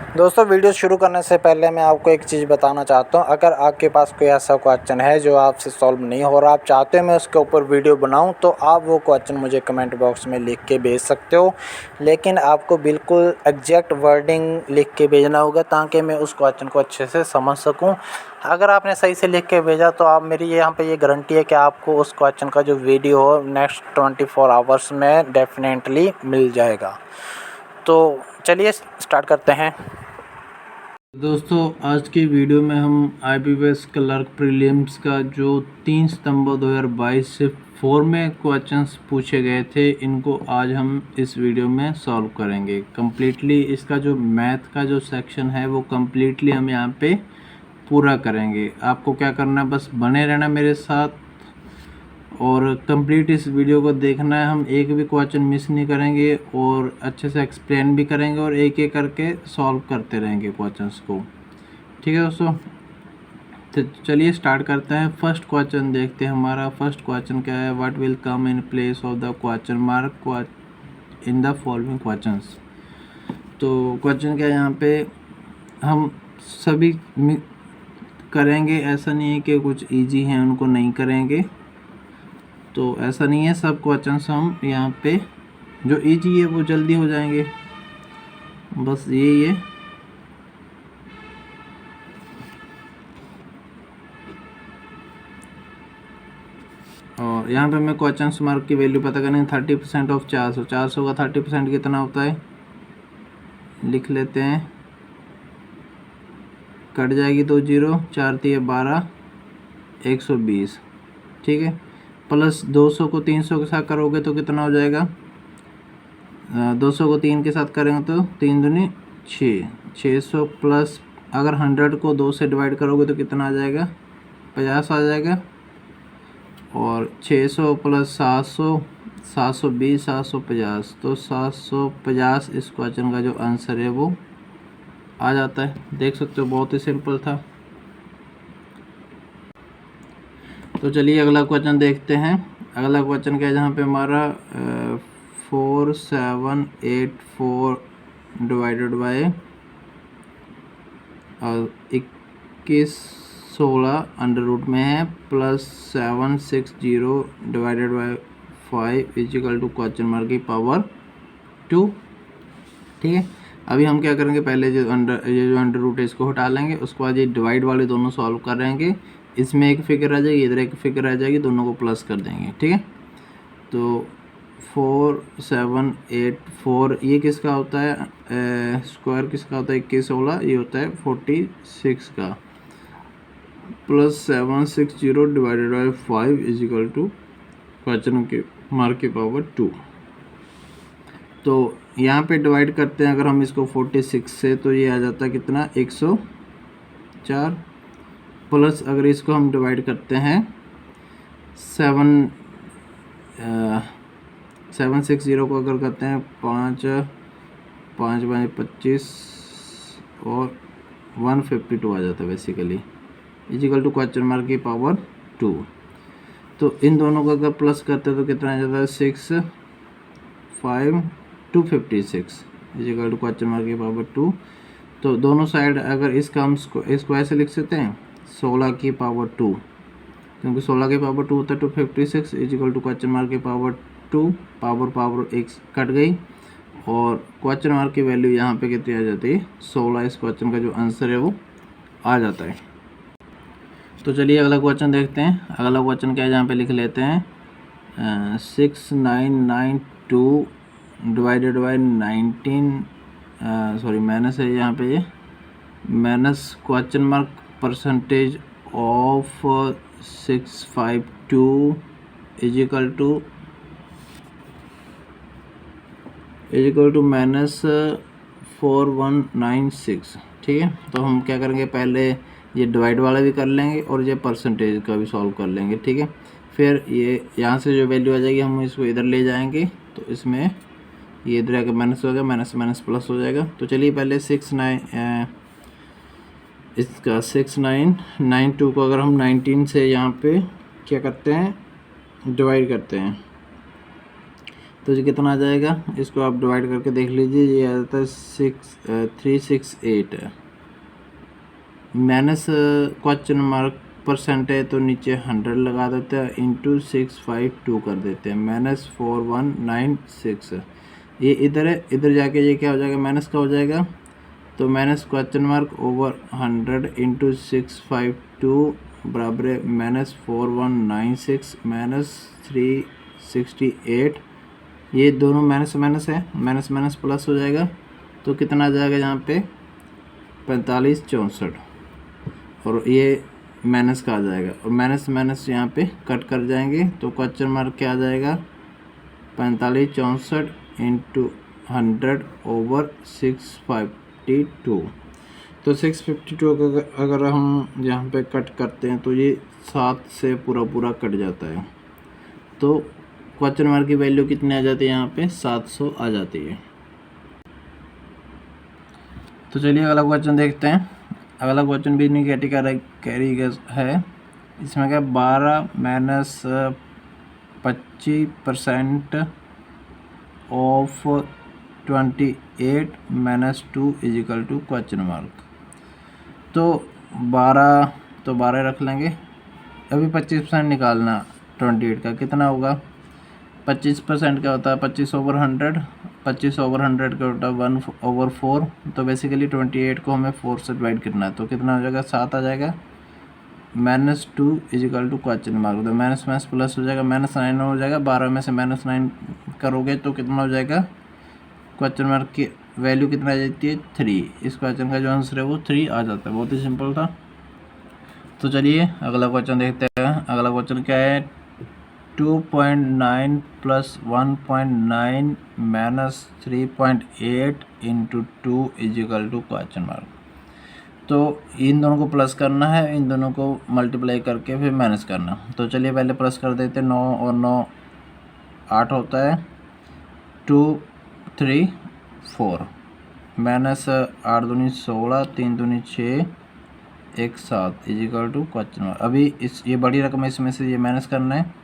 दोस्तों वीडियो शुरू करने से पहले मैं आपको एक चीज़ बताना चाहता हूँ। अगर आपके पास कोई ऐसा क्वेश्चन है जो आपसे सॉल्व नहीं हो रहा, आप चाहते हो मैं उसके ऊपर वीडियो बनाऊँ, तो आप वो क्वेश्चन मुझे कमेंट बॉक्स में लिख के भेज सकते हो। लेकिन आपको बिल्कुल एग्जैक्ट वर्डिंग लिख के भेजना होगा ताकि मैं उस क्वेश्चन को अच्छे से समझ सकूँ। अगर आपने सही से लिख के भेजा तो आप मेरी यहाँ पे ये गारंटी है कि आपको उस क्वेश्चन का जो वीडियो हो नेक्स्ट 24 आवर्स में डेफिनेटली मिल जाएगा। तो चलिए स्टार्ट करते हैं। दोस्तों आज की वीडियो में हम IBPS क्लर्क प्रीलिम्स का जो 3 सितंबर 2022 से 4 में क्वेश्चंस पूछे गए थे, इनको आज हम इस वीडियो में सॉल्व करेंगे कम्प्लीटली। इसका जो मैथ का जो सेक्शन है वो कम्प्लीटली हम यहाँ पे पूरा करेंगे। आपको क्या करना है, बस बने रहना मेरे साथ और कंप्लीट इस वीडियो को देखना है। हम एक भी क्वेश्चन मिस नहीं करेंगे और अच्छे से एक्सप्लेन भी करेंगे और एक एक करके सॉल्व करते रहेंगे क्वेश्चंस को। ठीक है दोस्तों, तो चलिए स्टार्ट करते हैं। फर्स्ट क्वेश्चन देखते हैं। हमारा फर्स्ट क्वेश्चन क्या है, what will come in place of the question mark in the following questions. तो क्वेश्चन क्या है, यहाँ पे हम सभी करेंगे, ऐसा नहीं है कि कुछ ईजी हैं उनको नहीं करेंगे, तो ऐसा नहीं है। सब क्वेश्चंस हम यहाँ पे जो इजी है वो जल्दी हो जाएंगे, बस यही है। और यहाँ पे मैं क्वेश्चन मार्क की वैल्यू पता करेंगे। 30% ऑफ 400, 400 का 30% कितना होता है, लिख लेते हैं। कट जाएगी 2 जीरो, 4 3 12, 120। ठीक है, प्लस 200 को 300 के साथ करोगे तो कितना हो जाएगा, 200 को 3 के साथ करेंगे तो 3 दूनी 6, 600 प्लस अगर 100 को 2 से डिवाइड करोगे तो कितना आ जाएगा, 50 आ जाएगा। और 600 प्लस 700, 720, 750, तो 750 इस क्वेश्चन का जो आंसर है वो आ जाता है। देख सकते हो बहुत ही सिंपल था। तो चलिए अगला क्वेश्चन देखते हैं। अगला क्वेश्चन क्या है, जहाँ पे हमारा 4784 डिवाइडेड बाय 2116 अंडर रूट में है, plus 760 divided by 5 is equal to question mark की पावर 2। ठीक है, अभी हम क्या करेंगे, पहले ये जो अंडर रूट है इसको हटा लेंगे, उसके बाद ये डिवाइड वाले दोनों सॉल्व करेंगे। इसमें एक फिगर आ जाएगी, इधर एक फिगर आ जाएगी, दोनों को प्लस कर देंगे। ठीक है, तो 4784 ये किसका होता है, स्क्वायर किसका होता है, 2116, ये होता है 46 का, plus 760 divided by 5 is equal to question के मार्क की पावर 2। तो यहाँ पे डिवाइड करते हैं अगर हम इसको 46 से, तो ये आ जाता है कितना, 104, प्लस अगर इसको हम डिवाइड करते हैं 760 को अगर करते हैं 5 5 बाई 25 और 152 आ जाता है basically, is equal to question mark की पावर 2। तो इन दोनों को अगर प्लस करते हैं तो कितना आ जाता है, 6 5 256 इजिकल टू क्वेश्चन मार्क की पावर 2। तो दोनों साइड अगर इसका हम इसको ऐसे लिख सकते हैं, 16 की पावर 2, क्योंकि 16 की पावर 2 होता है 256 इजिकल टू क्वेश्चन मार्क की पावर 2, पावर एक कट गई और क्वेश्चन मार्क की वैल्यू यहाँ पे कितनी आ जाती है, 16। इस क्वेश्चन का जो आंसर है वो आ जाता है। तो चलिए अगला क्वेश्चन देखते हैं। अगला क्वेश्चन क्या है, जहाँ पे लिख लेते हैं 6992 डिवाइडेड बाई 19 सॉरी माइनस है यहाँ पे, ये minus question mark percentage of 652 is equal to minus 4196। ठीक है, तो हम क्या करेंगे, पहले ये डिवाइड वाला भी कर लेंगे और ये परसेंटेज का भी सॉल्व कर लेंगे। ठीक है, फिर ये यहाँ से जो वैल्यू आ जाएगी हम इसको इधर ले जाएंगे, तो इसमें ये इधर आकर माइनस हो गया, माइनस माइनस प्लस हो जाएगा। तो चलिए पहले इसका 6992 को अगर हम 19 से यहाँ पे क्या करते हैं, डिवाइड करते हैं, तो ये कितना आ जाएगा, इसको आप डिवाइड करके देख लीजिए, ये आ जाता है 368 माइनस क्वेश्चन मार्क परसेंट है तो नीचे 100 लगा देते हैं, इंटू 652 कर देते हैं, -4196। ये इधर है, इधर जाके ये क्या हो जाएगा, माइनस का हो जाएगा, तो minus question mark over 100 into 652 बराबर है -4196 -368। ये दोनों माइनस माइनस है, माइनस माइनस प्लस हो जाएगा, तो कितना आ जाएगा यहाँ पे 4564, और ये माइनस का आ जाएगा, और माइनस माइनस यहाँ पे कट कर जाएंगे, तो क्वेश्चन मार्क क्या आ जाएगा 4564 इंटू 100 ओवर 652। तो 652 अगर हम यहाँ पे कट करते हैं तो ये 7 से पूरा कट जाता है, तो क्वेश्चन मार्क की वैल्यू कितनी आ जाती है, यहाँ पे 700 आ जाती है। तो चलिए अगला क्वेश्चन देखते हैं। अगला क्वेश्चन भी इन्हीं कैटेगरी है। इसमें क्या 12 minus 25% of 28 minus 2 is equal to question mark. तो 12 रख लेंगे। अभी 25% निकालना 28 का कितना होगा, 25% क्या होता है 25/100, 25/100 का होता है 1/4। तो बेसिकली 28 को हमें 4 से डिवाइड करना है, तो कितना हो जाएगा 7 आ जाएगा, -2 इजिकल टू क्वेश्चन मार्क। तो माइनस माइनस प्लस हो जाएगा, -9 हो जाएगा, 12 में से -9 करोगे तो कितना हो जाएगा, क्वेश्चन मार्क की वैल्यू कितना आ जाती है 3। इस क्वेश्चन का जो आंसर है वो 3 आ जाता है। बहुत ही सिंपल था। तो चलिए अगला क्वेश्चन देखते हैं। अगला क्वेश्चन क्या है, 2.9 plus 1.9 minus 3.8 into 2 is equal to question mark. तो इन दोनों को प्लस करना है, इन दोनों को मल्टीप्लाई करके फिर माइनस करना। तो चलिए पहले प्लस कर देते हैं, 9 और 9 8 होता है, 2 3 4 माइनस 8 दूनी 16, 3 दूनी 6, 1 7 इजिकल टू क्वेश्चन मार्क। अभी ये बड़ी रकम है, इसमें से ये माइनस करना है,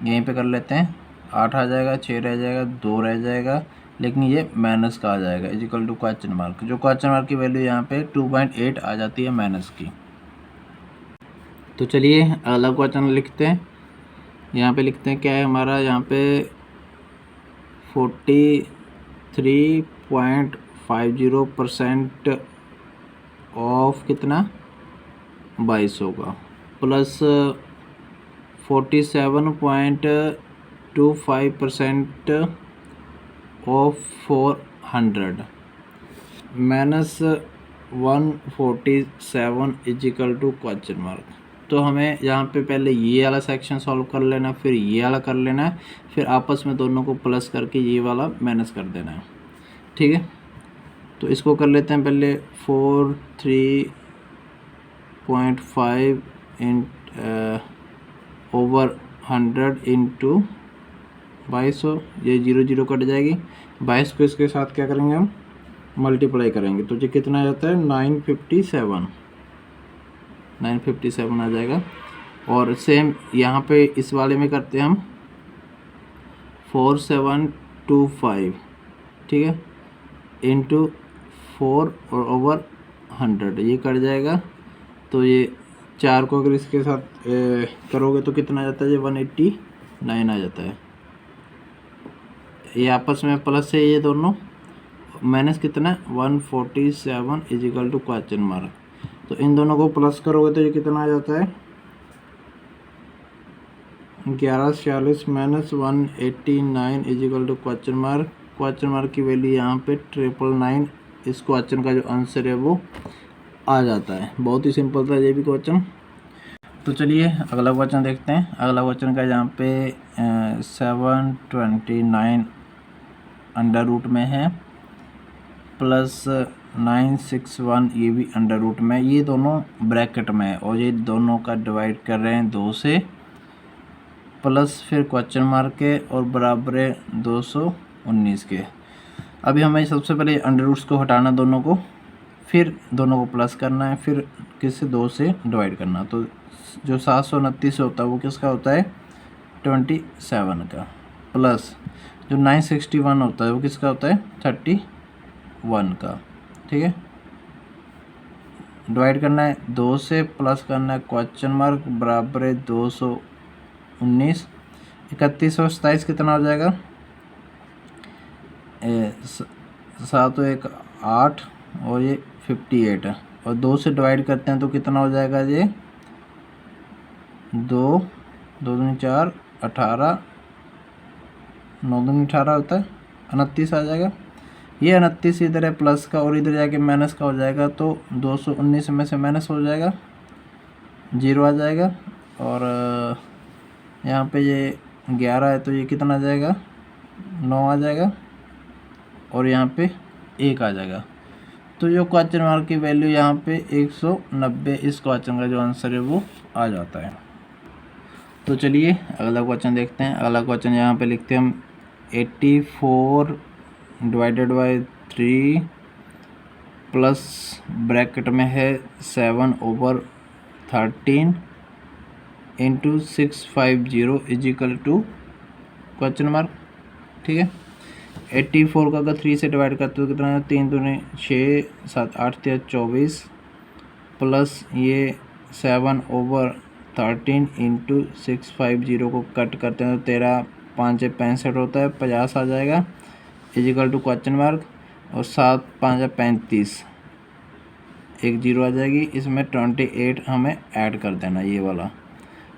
यहीं पे कर लेते हैं। 8 आ जाएगा, 6 रह जाएगा, 2 रह जाएगा, लेकिन ये माइनस का आ जाएगा इजिकल टू क्वेश्चन मार्क। जो क्वेश्चन मार्क की वैल्यू यहाँ पे 2.8 आ जाती है माइनस की। तो चलिए अगला क्वेश्चन लिखते हैं। यहाँ पे लिखते हैं क्या है हमारा, यहाँ पे 43.50% ऑफ कितना 2200 का, plus 47.25% of 400 minus 147 is equal to question mark. तो हमें यहाँ पे पहले ये वाला सेक्शन सॉल्व कर लेना, फिर ये वाला कर लेना है, फिर आपस में दोनों को प्लस करके ये वाला माइनस कर देना है। ठीक है, तो इसको कर लेते हैं पहले 43.5 ओवर 100 इंटू 2200, ये 0 0 कट जाएगी। 22 को इसके साथ क्या करेंगे हम मल्टीप्लाई करेंगे, तो ये कितना आ जाता है 957 आ जाएगा। और सेम यहाँ पे इस वाले में करते हैं हम 4725, ठीक है, इंटू 4 और ओवर 100, ये कट जाएगा। तो ये 4 को अगर इसके साथ करोगे तो कितना आ जाता है, ये 189 आ जाता है। ये आपस में प्लस है, ये दोनों माइनस कितना 147 इजिकल टू क्वेश्चन मार्क। तो इन दोनों को प्लस करोगे तो ये कितना आ जाता है 1146 minus 189 is equal to question mark. Question mark की वैल्यू यहाँ पे 999, इस क्वेश्चन का जो आंसर है वो आ जाता है। बहुत ही सिंपल था ये भी क्वेश्चन। तो चलिए अगला क्वेश्चन देखते हैं। अगला क्वेश्चन का यहाँ पे 729 अंडर रूट में है, प्लस 961 ये भी अंडर रूट में, ये दोनों ब्रैकेट में है, और ये दोनों का डिवाइड कर रहे हैं 2 से, प्लस फिर क्वेश्चन मार्क के और बराबर है 219 के। अभी हमें सबसे पहले अंडर रूट्स को हटाना दोनों को, फिर दोनों को प्लस करना है, फिर किससे 2 से डिवाइड करना। तो जो 729 होता है वो किसका होता है 27 का, प्लस जो 961 होता है वो किसका होता है 31 का। ठीक है, डिवाइड करना है 2 से, प्लस करना है क्वेश्चन मार्क बराबर है 219। 31 और 27 कितना हो जाएगा 7 और 1 8 और ये 58 है, और 2 से डिवाइड करते हैं तो कितना हो जाएगा ये 2 2 दूनी 4 18 9 दूनी 18 होता है 29 आ जाएगा। ये 29 इधर है प्लस का और इधर जाके माइनस का हो जाएगा, तो 219 में से माइनस हो जाएगा 0 आ जाएगा। और यहाँ पे ये 11 है तो ये कितना आ जाएगा 9 आ जाएगा, और यहाँ पे 1 आ जाएगा। तो जो क्वेश्चन मार्क की वैल्यू यहाँ पे 190 इस क्वेश्चन का जो आंसर है वो आ जाता है। तो चलिए अगला क्वेश्चन देखते हैं। अगला क्वेश्चन यहाँ पे लिखते हैं हम 84 डिवाइडेड बाय 3 प्लस ब्रैकेट में है 7/13 into 650 is equal to question mark. ठीक है, 84 का अगर 3 से डिवाइड करते हो कितना है 3 दूनी 6 7 8 3 24 प्लस ये 7/13 इंटू 650 को कट करते हैं तो 13 5 65 होता है 50 आ जाएगा इजिकल टू क्वेश्चन मार्क, और 7 5 35 एक 0 आ जाएगी। इसमें 28 हमें ऐड कर देना ये वाला,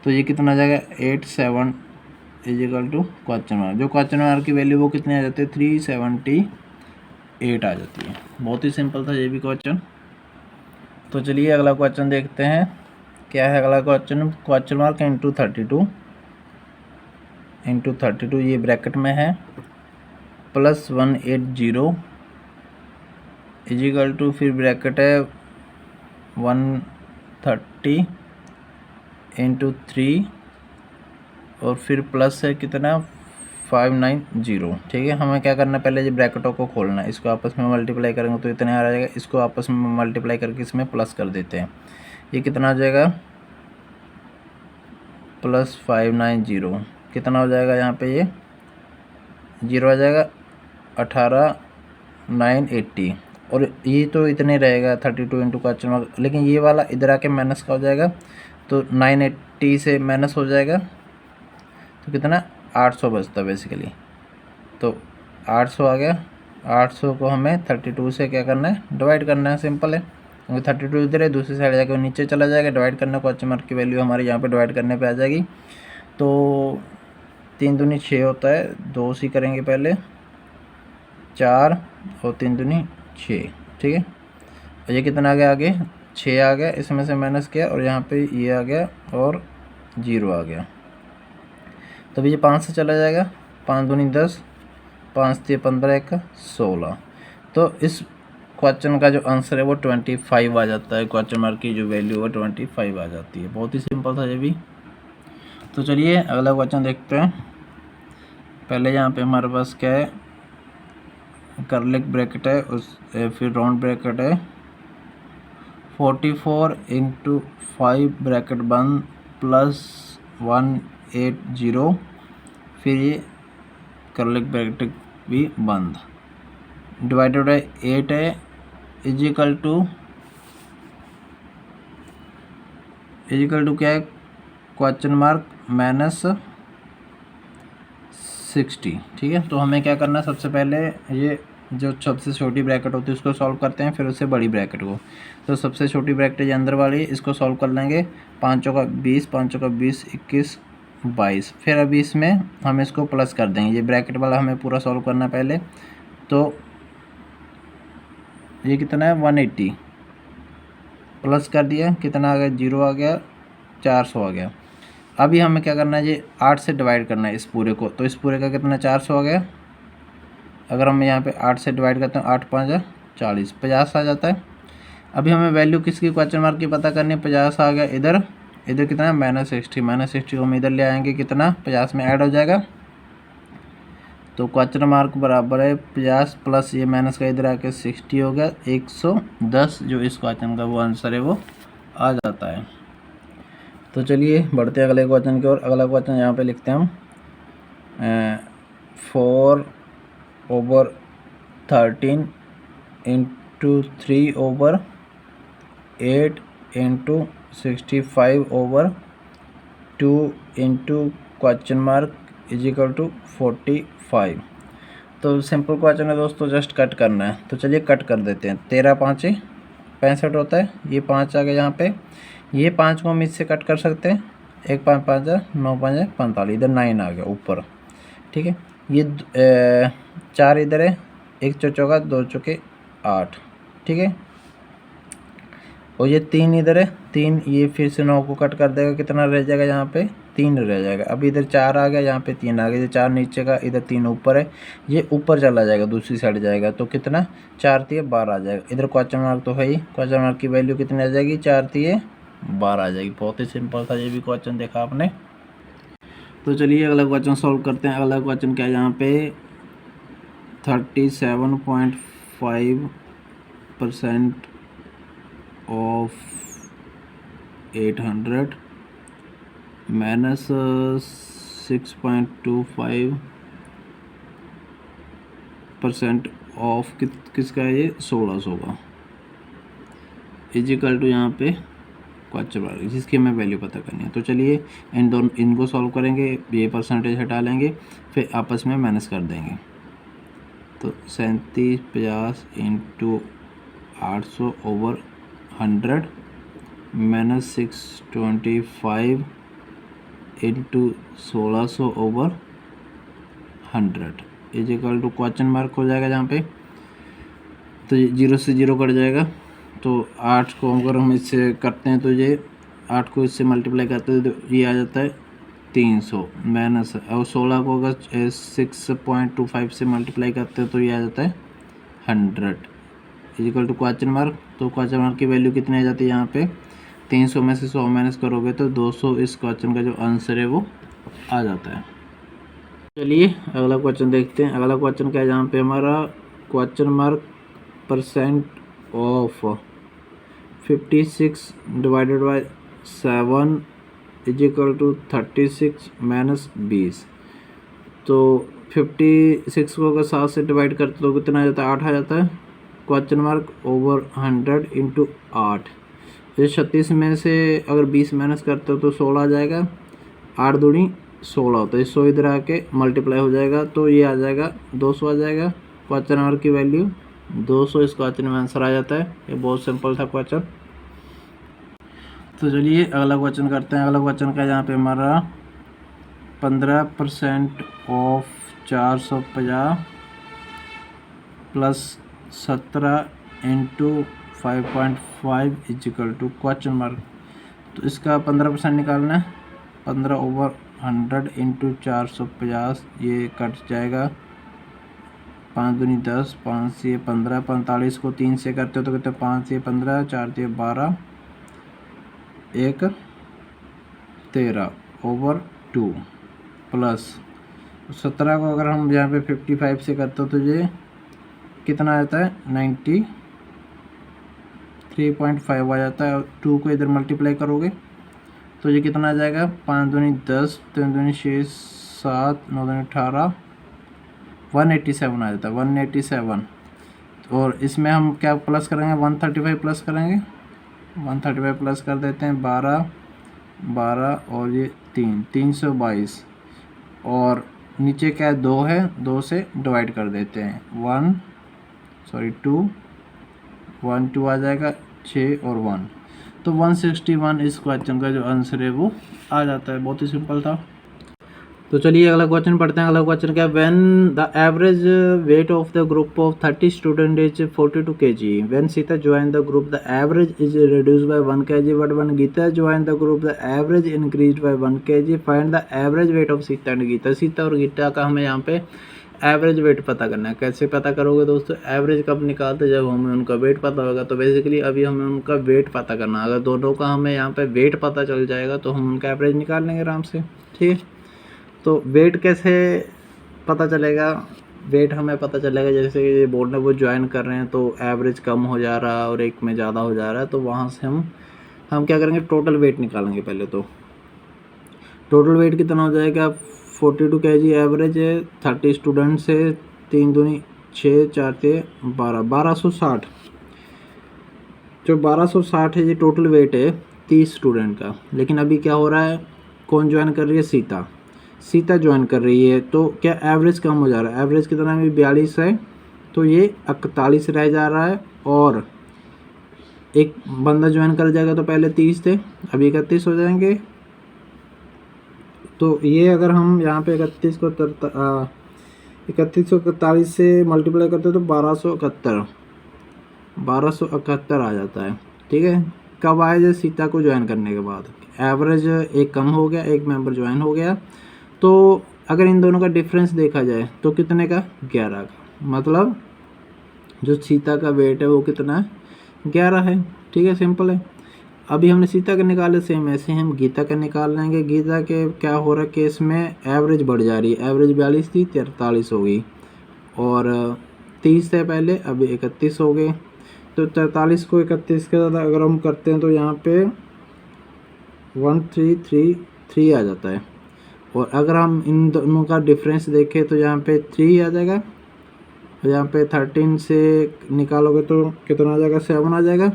तो ये कितना आ जाएगा 87 इजिकल टू क्वेश्चन मार्क। जो क्वेश्चन मार्क की वैल्यू वो कितनी आ जाती है 378 आ जाती है। बहुत ही सिंपल था ये भी क्वेश्चन। तो चलिए अगला क्वेश्चन देखते हैं क्या है। अगला क्वेश्चन क्वेश्चन मार्क इंटू 32 ये ब्रैकेट में है प्लस 180 इजिकल टू फिर ब्रैकेट है 130 इंटू 3 और फिर प्लस है कितना 590। ठीक है, हमें क्या करना है पहले ये ब्रैकेटों को खोलना है, इसको आपस में मल्टीप्लाई करेंगे तो इतने आ जाएगा, इसको आपस में मल्टीप्लाई करके इसमें प्लस कर देते हैं। ये कितना आ जाएगा प्लस 590 कितना हो जाएगा यहाँ पे ये 0 आ जाएगा 18980, और ये तो इतने रहेगा 32 इंटू क्वेश्चन मार्क, लेकिन ये वाला इधर आके माइनस का हो जाएगा तो 980 से माइनस हो जाएगा तो कितना 800 बचता बेसिकली। तो 800 आ गया, 800 को हमें 32 से क्या करना है डिवाइड करना है, सिंपल है क्योंकि 32 इधर है दूसरी साइड जाके नीचे चला जाएगा, डिवाइड करना क्वेश्चन मार्क की वैल्यू हमारे यहाँ पे डिवाइड करने पे आ जाएगी। तो 3 दूनी 6 होता है, 2 सी करेंगे पहले 4 और 3 दूनी 6। ठीक है, और ये कितना आ गया आगे 6 आ गया, इसमें से माइनस किया और यहाँ पे ये आ गया और 0 आ गया। तब ये 5 से चला जाएगा, 5 दूनी 10 5 3 15 1 16। तो इस क्वेश्चन का जो आंसर है वो 25 आ जाता है, क्वेश्चन मार्क की जो वैल्यू है 25 आ जाती है। बहुत ही सिंपल था ये भी। तो चलिए अगला क्वेश्चन देखते हैं। पहले यहाँ पे हमारे पास क्या है कर्लिक ब्रैकेट है, उस फिर राउंड ब्रैकेट है 44 इंटू 5 ब्रैकेट बंद प्लस 180 फिर ये कर्लिक ब्रैकेट भी बंद डिवाइडेड बाय 8 है इजिकल टू क्या है क्वेश्चन मार्क -60। ठीक है, तो हमें क्या करना है सबसे पहले ये जो सबसे छोटी ब्रैकेट होती है उसको सॉल्व करते हैं, फिर उससे बड़ी ब्रैकेट को। तो सबसे छोटी ब्रैकेट ये अंदर वाली इसको सॉल्व कर लेंगे, 5 का 20 5 का 20 21 22। फिर अभी इसमें हम इसको प्लस कर देंगे, ये ब्रैकेट वाला हमें पूरा सॉल्व करना पहले। तो ये कितना है 180 प्लस कर दिया, कितना आ गया 0 आ गया 400 आ गया। अभी हमें क्या करना है ये 8 से डिवाइड करना है इस पूरे को, तो इस पूरे का कितना 400 आ गया। अगर हम यहाँ पे 8 से डिवाइड करते हैं 8 5 40 50 आ जाता है। अभी हमें वैल्यू किसकी क्वेश्चन मार्क की पता करनी है, 50 आ गया। इधर कितना है -60 को हम इधर ले आएंगे, कितना 50 में ऐड हो जाएगा। तो क्वेश्चन मार्क बराबर है 50 प्लस ये माइनस का इधर आके 60 हो गया 110, जो इस क्वेश्चन का वो आंसर है वो आ जाता है। तो चलिए बढ़ते हैं अगले क्वेश्चन की ओर। अगला क्वेश्चन यहाँ पे लिखते हैं हम 4/13 into 3/8 into 65/2 into question mark is equal to 45। तो सिंपल क्वेश्चन है दोस्तों, जस्ट कट करना है। तो चलिए कट कर देते हैं। 13 5 65 होता है, ये 5 आ गया यहाँ पे। ये 5 को हम इससे कट कर सकते हैं, 1 5 5 9 5 45, इधर 9 आ गया ऊपर, ठीक है। ये 4 इधर है, 1 चौका 2 चौके 8, ठीक है। और ये 3 इधर है, 3 ये फिर से 9 को कट कर देगा, कितना रह जाएगा यहाँ पे 3 रह जाएगा। अब इधर 4 आ गया, यहाँ पे 3 आ गया, ये 4 नीचे का, इधर 3 ऊपर है, ये ऊपर चला जाएगा, दूसरी साइड जाएगा, तो कितना 4 3 12 आ जाएगा। इधर क्वेश्चन मार्क तो है ही, क्वेश्चन मार्क की वैल्यू कितनी आ जाएगी 4 3 12 आ जाएगी। बहुत ही सिंपल था ये भी क्वेश्चन, देखा आपने। तो चलिए अगला क्वेश्चन सॉल्व करते हैं। अगला क्वेश्चन क्या है यहाँ पे 37.5% ऑफ 800 माइनस 6.25% ऑफ किसका है ये 1600 का, इजिकल टू यहाँ पे क्वेश्चन मार्क, जिसकी हमें वैल्यू पता करनी है। तो चलिए इनको सॉल्व करेंगे, ये परसेंटेज हटा लेंगे, फिर आपस में माइनस कर देंगे। तो 3750 into 800/100 minus 625 into 1600/100 is equal to question mark हो जाएगा जहाँ पे, तो 0 से 0 कट जाएगा। तो 8 को अगर हम इससे करते हैं, तो ये 8 को इससे मल्टीप्लाई करते हैं, तो ये आ जाता है 300 माइनस, और 16 को अगर 6.25 से मल्टीप्लाई करते हैं, तो ये आ जाता है 100 इजिकल टू क्वेश्चन मार्क। तो क्वेश्चन मार्क की वैल्यू कितनी आ जाती है यहाँ पे 300 में से 100 माइनस करोगे तो 200 इस क्वेश्चन का जो आंसर है वो आ जाता है। चलिए अगला क्वेश्चन देखते हैं। अगला क्वेश्चन क्या है यहाँ पे हमारा question mark % of 56 divided by 7 is equal to 36 minus 20। तो 56 को अगर 7 से डिवाइड करते तो कितना आ जाता है 8 आ जाता है, क्वेश्चन मार्क ओवर 100 इंटू 8। जैसे 36 में से अगर 20 माइनस करते हो तो 16 आ जाएगा, 8 दूनी 16 होता है, 100 इधर आके मल्टीप्लाई हो जाएगा, तो ये आ जाएगा 200 आ जाएगा। क्वेश्चन मार्क की वैल्यू 200 इस क्वेश्चन में आंसर आ जाता है। ये बहुत सिंपल था क्वेश्चन। तो चलिए अगला क्वेश्चन करते हैं। अगला क्वेश्चन का यहाँ पे हमारा 15% of 450 plus 17 into 5.5 is equal to question mark. तो इसका 15% निकालना है, 15/100 इंटू 450, ये कट जाएगा, 5 दूनी 10, 5 से 15, 45 को 3 से करते हो तो कहते हैं 5 से 15, 4 से 12, 1 13/2 प्लस 17 को अगर हम यहाँ पे 55 से करते हो तो ये कितना आता है 93.5 आ जाता है। और 2 को इधर मल्टीप्लाई करोगे तो ये कितना आ जाएगा, 5 दूनी 10, 3 दूनी 6 7, 9 दूनी 18, 187 आ जाता है, 187। और इसमें हम क्या प्लस करेंगे 135 प्लस करेंगे, 135 प्लस कर देते हैं 12 12 और ये 322, और नीचे क्या है 2 है, 2 से डिवाइड कर देते हैं 2 1 2 आ जाएगा, 6 और 1, तो 161 इस क्वेश्चन का जो आंसर है वो आ जाता है। बहुत ही सिंपल था। तो चलिए अगला क्वेश्चन पढ़ते हैं। अगला क्वेश्चन क्या है, when the average weight of the group of 30 student is 42 kg, when Sita join the group the average is reduced by 1 kg, but when Gita join the group the average increased by 1 kg, find the average weight of Sita and Gita. Sita और गीता का हमें यहाँ पे average weight पता करना है। कैसे पता करोगे दोस्तों, एवरेज कब निकालते, जब हमें उनका वेट पता होगा। तो बेसिकली अभी हमें उनका वेट पता करना है। अगर दोनों का हमें यहाँ पे वेट पता चल जाएगा तो हम उनका एवरेज निकाल लेंगे आराम से, ठीक है। तो वेट कैसे पता चलेगा, वेट हमें पता चलेगा जैसे ये बोर्ड में वो ज्वाइन कर रहे हैं तो एवरेज कम हो जा रहा है और एक में ज़्यादा हो जा रहा है, तो वहाँ से हम क्या करेंगे, टोटल वेट निकालेंगे। पहले तो टोटल वेट कितना हो जाएगा 42 kg एवरेज है, 30 स्टूडेंट्स है, 3 दूनी 6 4 12 1260। जो 1260 है ये टोटल वेट है 30 स्टूडेंट का। लेकिन अभी क्या हो रहा है, कौन ज्वाइन कर रही है, सीता ज्वाइन कर रही है, तो क्या एवरेज कम हो जा रहा है। एवरेज कितना है, 42 है, तो ये 41 रह जा रहा है। और एक बंदा ज्वाइन कर जाएगा तो पहले 30 थे, अभी 31 हो जाएंगे। तो ये अगर हम यहाँ पे 31 को 41 से मल्टीप्लाई करते तो 1271 आ जाता है। ठीक है, कब आए, जैसे सीता को ज्वाइन करने के बाद एवरेज एक कम हो गया, एक मेंबर ज्वाइन हो गया। तो अगर इन दोनों का डिफरेंस देखा जाए तो कितने का, 11 का। मतलब जो सीता का वेट है वो कितना है, 11 है। ठीक है, सिंपल है। अभी हमने सीता का निकाले, सेम ऐसे हम गीता का निकाल लेंगे। गीता के क्या हो रहा है केस में, एवरेज बढ़ जा रही है। एवरेज 42 थी, 43 हो गई, और 30 से पहले अभी 31 हो गए। तो 43 को 31 के साथ अगर हम करते हैं तो यहाँ पे 1333 आ जाता है। और अगर हम इन दोनों का डिफरेंस देखें तो यहाँ पे 3 आ जाएगा, और यहाँ पे 13 से निकालोगे तो कितना आ जाएगा, 7 आ जाएगा।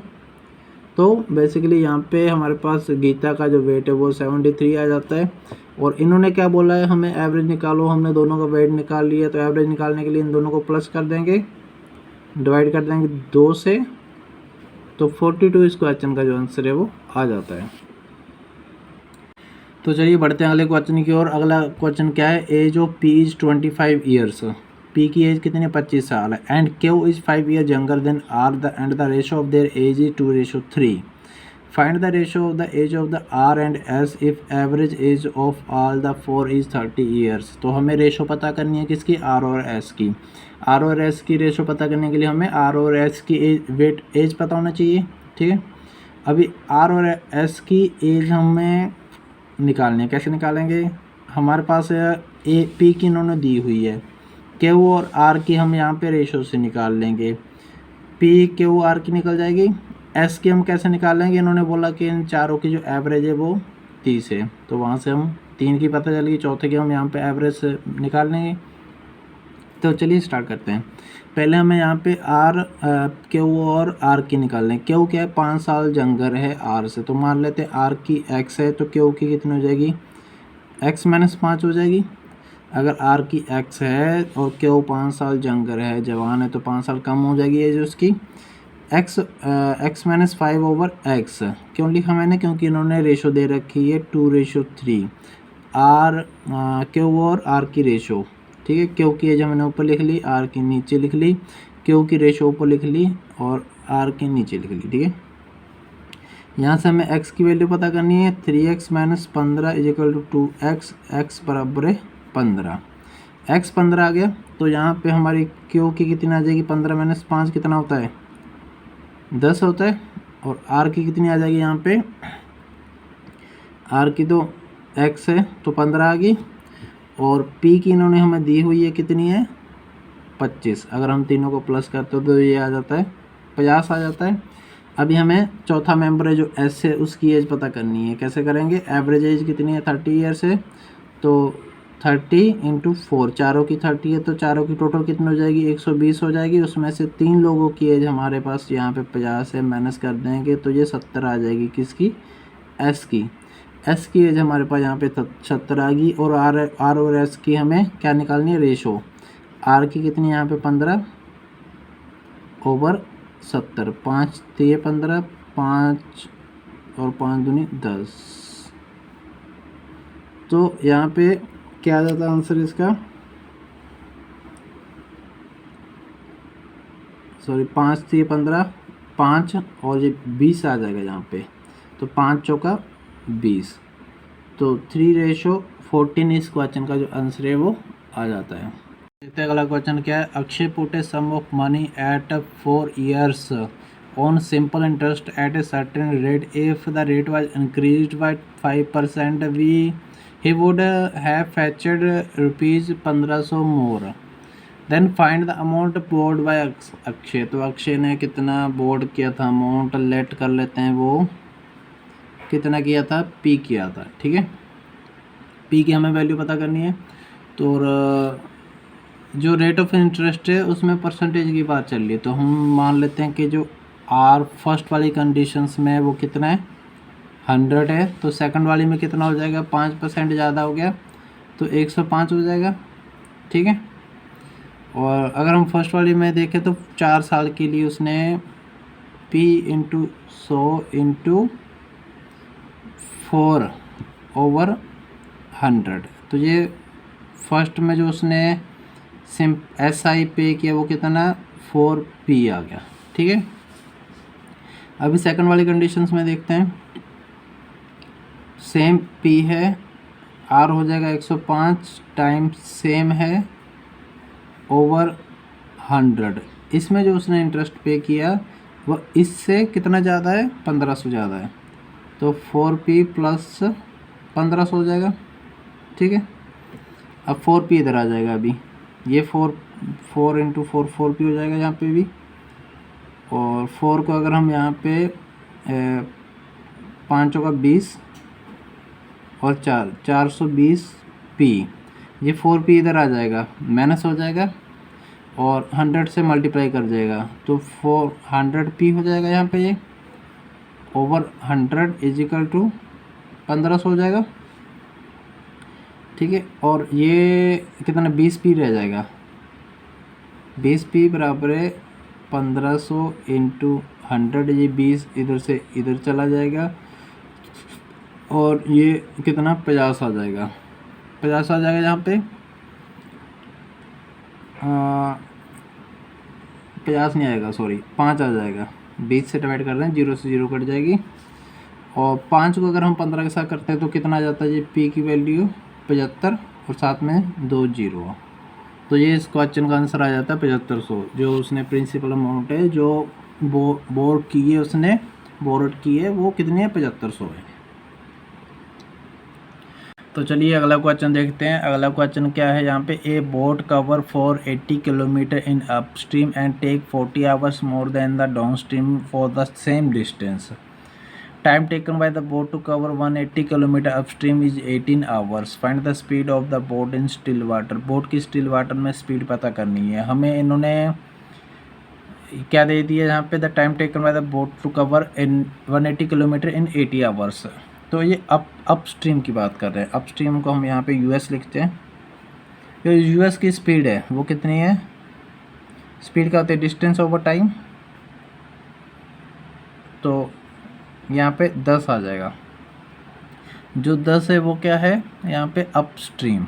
तो बेसिकली यहाँ पे हमारे पास गीता का जो वेट है वो 73 आ जाता है। और इन्होंने क्या बोला है, हमें एवरेज निकालो। हमने दोनों का वेट निकाल लिया, तो एवरेज निकालने के लिए इन दोनों को प्लस कर देंगे, डिवाइड कर देंगे 2 से, तो 42 इस क्वेश्चन का जो आंसर है वो आ जाता है। तो चलिए बढ़ते हैं अगले क्वेश्चन की ओर। अगला क्वेश्चन क्या है, age of P is 25 years. P की एज कितनी है, 25 साल है। And Q is 5 year younger than R and the ratio of their age is 2:3। Find the ratio of the age of the R and S if average age of all the 4 is 30 years. तो हमें ratio पता करनी है किसकी, are और S की। Are और S की रेशो पता करने के लिए हमें आर और एस की एज पता होना चाहिए। ठीक है, अभी आर और एस की एज हमें निकालनी है। कैसे निकालेंगे, हमारे पास ए पी की इन्होंने दी हुई है, क्यू और आर की हम यहाँ पे रेशो से निकाल लेंगे। पी क्यू आर की निकल जाएगी। एस की हम कैसे निकालेंगे, इन्होंने बोला कि इन चारों की जो एवरेज है वो 30 है, तो वहाँ से हम 3 की पता चलेगी, चौथे की हम यहाँ पे एवरेज निकाल लेंगे। तो चलिए स्टार्ट करते हैं। पहले हमें यहाँ पे आर क्यू और आर की निकालना है। क्यू क्या है, 5 साल यंगर है आर से, तो मान लेते हैं आर की एक्स है, तो क्यू की कितनी हो जाएगी, x-5 हो जाएगी। अगर आर की एक्स है और क्यू 5 साल यंगर है, जवान है, तो 5 साल कम हो जाएगी एज उसकी। x-5 ओवर x क्यों लिखा मैंने, क्योंकि इन्होंने रेशो दे रखी है 2:3। आर क्यू और आर की रेशो, ठीक है। क्यू की एज मैंने ऊपर लिख ली, आर की नीचे लिख ली, क्यू की रेशो ऊपर लिख ली और आर की नीचे लिख ली। ठीक है, यहाँ से हमें x की वैल्यू पता करनी है। 3x - 15 = 2x, x बराबर है 15। x 15 आ गया, तो यहाँ पे हमारी q की कितनी आ जाएगी, 15 - 5 कितना होता है, 10 होता है। और r की कितनी आ जाएगी, यहाँ पे r की तो x है तो 15 आ गई, और p की इन्होंने हमें दी हुई है कितनी है, 25। अगर हम तीनों को प्लस करते हो तो ये आ जाता है 50 आ जाता है। अभी हमें चौथा मेंबर है जो एस है उसकी एज पता करनी है। कैसे करेंगे, एवरेज एज कितनी है, 30 ईयर्स है, तो 30 × 4, चारों की 30 है, तो चारों की टोटल कितनी हो जाएगी, 120 हो जाएगी। उसमें से 3 लोगों की एज हमारे पास यहाँ पे 50 है, माइनस कर देंगे तो ये 70 आ जाएगी। किसकी, एस की। एस की एज हमारे पास यहाँ पे 70 आ गई। और आर और एस की हमें क्या निकालनी है, रेशो। आर की कितनी यहाँ पे 15 ओवर 70, 5 3 15, 5 और 5 दूनी 10। तो यहाँ पे क्या आ जाता है आंसर इसका, सॉरी 5 3 15, 5 और ये 20 आ जाएगा यहाँ पे, तो 5 चौका 20, तो 3:14 इस क्वेश्चन का जो आंसर है वो आ जाता है। देखते हैं अगला क्वेश्चन क्या है। Akshay put a sum of money at 4 years on simple interest at a certain rate. If the rate was increased by 5% he would have fetched rupees 1500 more. Then find the amount borrowed by Akshay. तो अक्षय ने कितना board किया था, amount late कर लेते हैं, वो कितना किया था, पी किया था। ठीक है, पी की हमें वैल्यू पता करनी है। तो जो रेट ऑफ इंटरेस्ट है उसमें परसेंटेज की बात चल रही है, तो हम मान लेते हैं कि जो आर फर्स्ट वाली कंडीशंस में वो कितना है 100 है, तो सेकंड वाली में कितना हो जाएगा 5% ज़्यादा हो गया तो 105 हो जाएगा। ठीक है, और अगर हम फर्स्ट वाली में देखें तो 4 साल के लिए उसने P इंटू 100 इंटू 4/100, तो ये फर्स्ट में जो उसने SI पे किया वो कितना 4P आ गया। ठीक है, अभी सेकंड वाली कंडीशंस में देखते हैं, सेम P है, R हो जाएगा 105 टाइम्स सेम है ओवर 100। इसमें जो उसने इंटरेस्ट पे किया वो इससे कितना ज़्यादा है 1500 ज़्यादा है, तो 4P प्लस 1500 हो जाएगा। ठीक है, अब 4P इधर आ जाएगा, अभी ये 4 इंटू 4P हो जाएगा यहाँ पे भी, और 4 को अगर हम यहाँ पे 5 का 20 और 420P, ये 4P इधर आ जाएगा माइनस हो जाएगा और 100 से मल्टीप्लाई कर जाएगा तो 400P हो जाएगा यहाँ पे, ये ओवर 100 इजिकल टू 1500 हो जाएगा। ठीक है, और ये कितना 20P रह जाएगा, 20P बराबर है 1500 इंटू 100, ये 20 इधर से इधर चला जाएगा और ये कितना 50 आ जाएगा, 50 आ जाएगा यहाँ पे 50 नहीं आएगा, सॉरी 5 आ जाएगा, 20 से डिवाइड कर रहे हैं, 0 से 0 कट जाएगी, और 5 को अगर हम 15 के साथ करते हैं तो कितना आ जाता है जी P की वैल्यू 75 और साथ में 2 0, तो ये इस क्वेश्चन का आंसर आ जाता है 7500, जो उसने प्रिंसिपल अमाउंट है जो बोर्ड की है, उसने बोर्ड की है वो कितनी है 7500 है। तो चलिए अगला क्वेश्चन देखते हैं। अगला क्वेश्चन क्या है यहाँ पे, a boat cover for 80 kilometre in upstream and take 40 hours more than the downstream for the same distance. Time taken by the boat to cover 180 kilometre upstream is 18 hours. Find the speed of the boat in still water. Boat की still water में speed पता करनी है हमें। इन्होंने क्या दे दिया यहाँ पे, the time taken by the boat to cover in 180 kilometre in 80 hours. तो ये अपस्ट्रीम की बात कर रहे हैं। अपस्ट्रीम को हम यहाँ पे यूएस लिखते हैं। जो यूएस की स्पीड है वो कितनी है, स्पीड क्या होती है डिस्टेंस ओवर टाइम, तो यहाँ पे 10 आ जाएगा। जो 10 है वो क्या है यहाँ पे अपस्ट्रीम,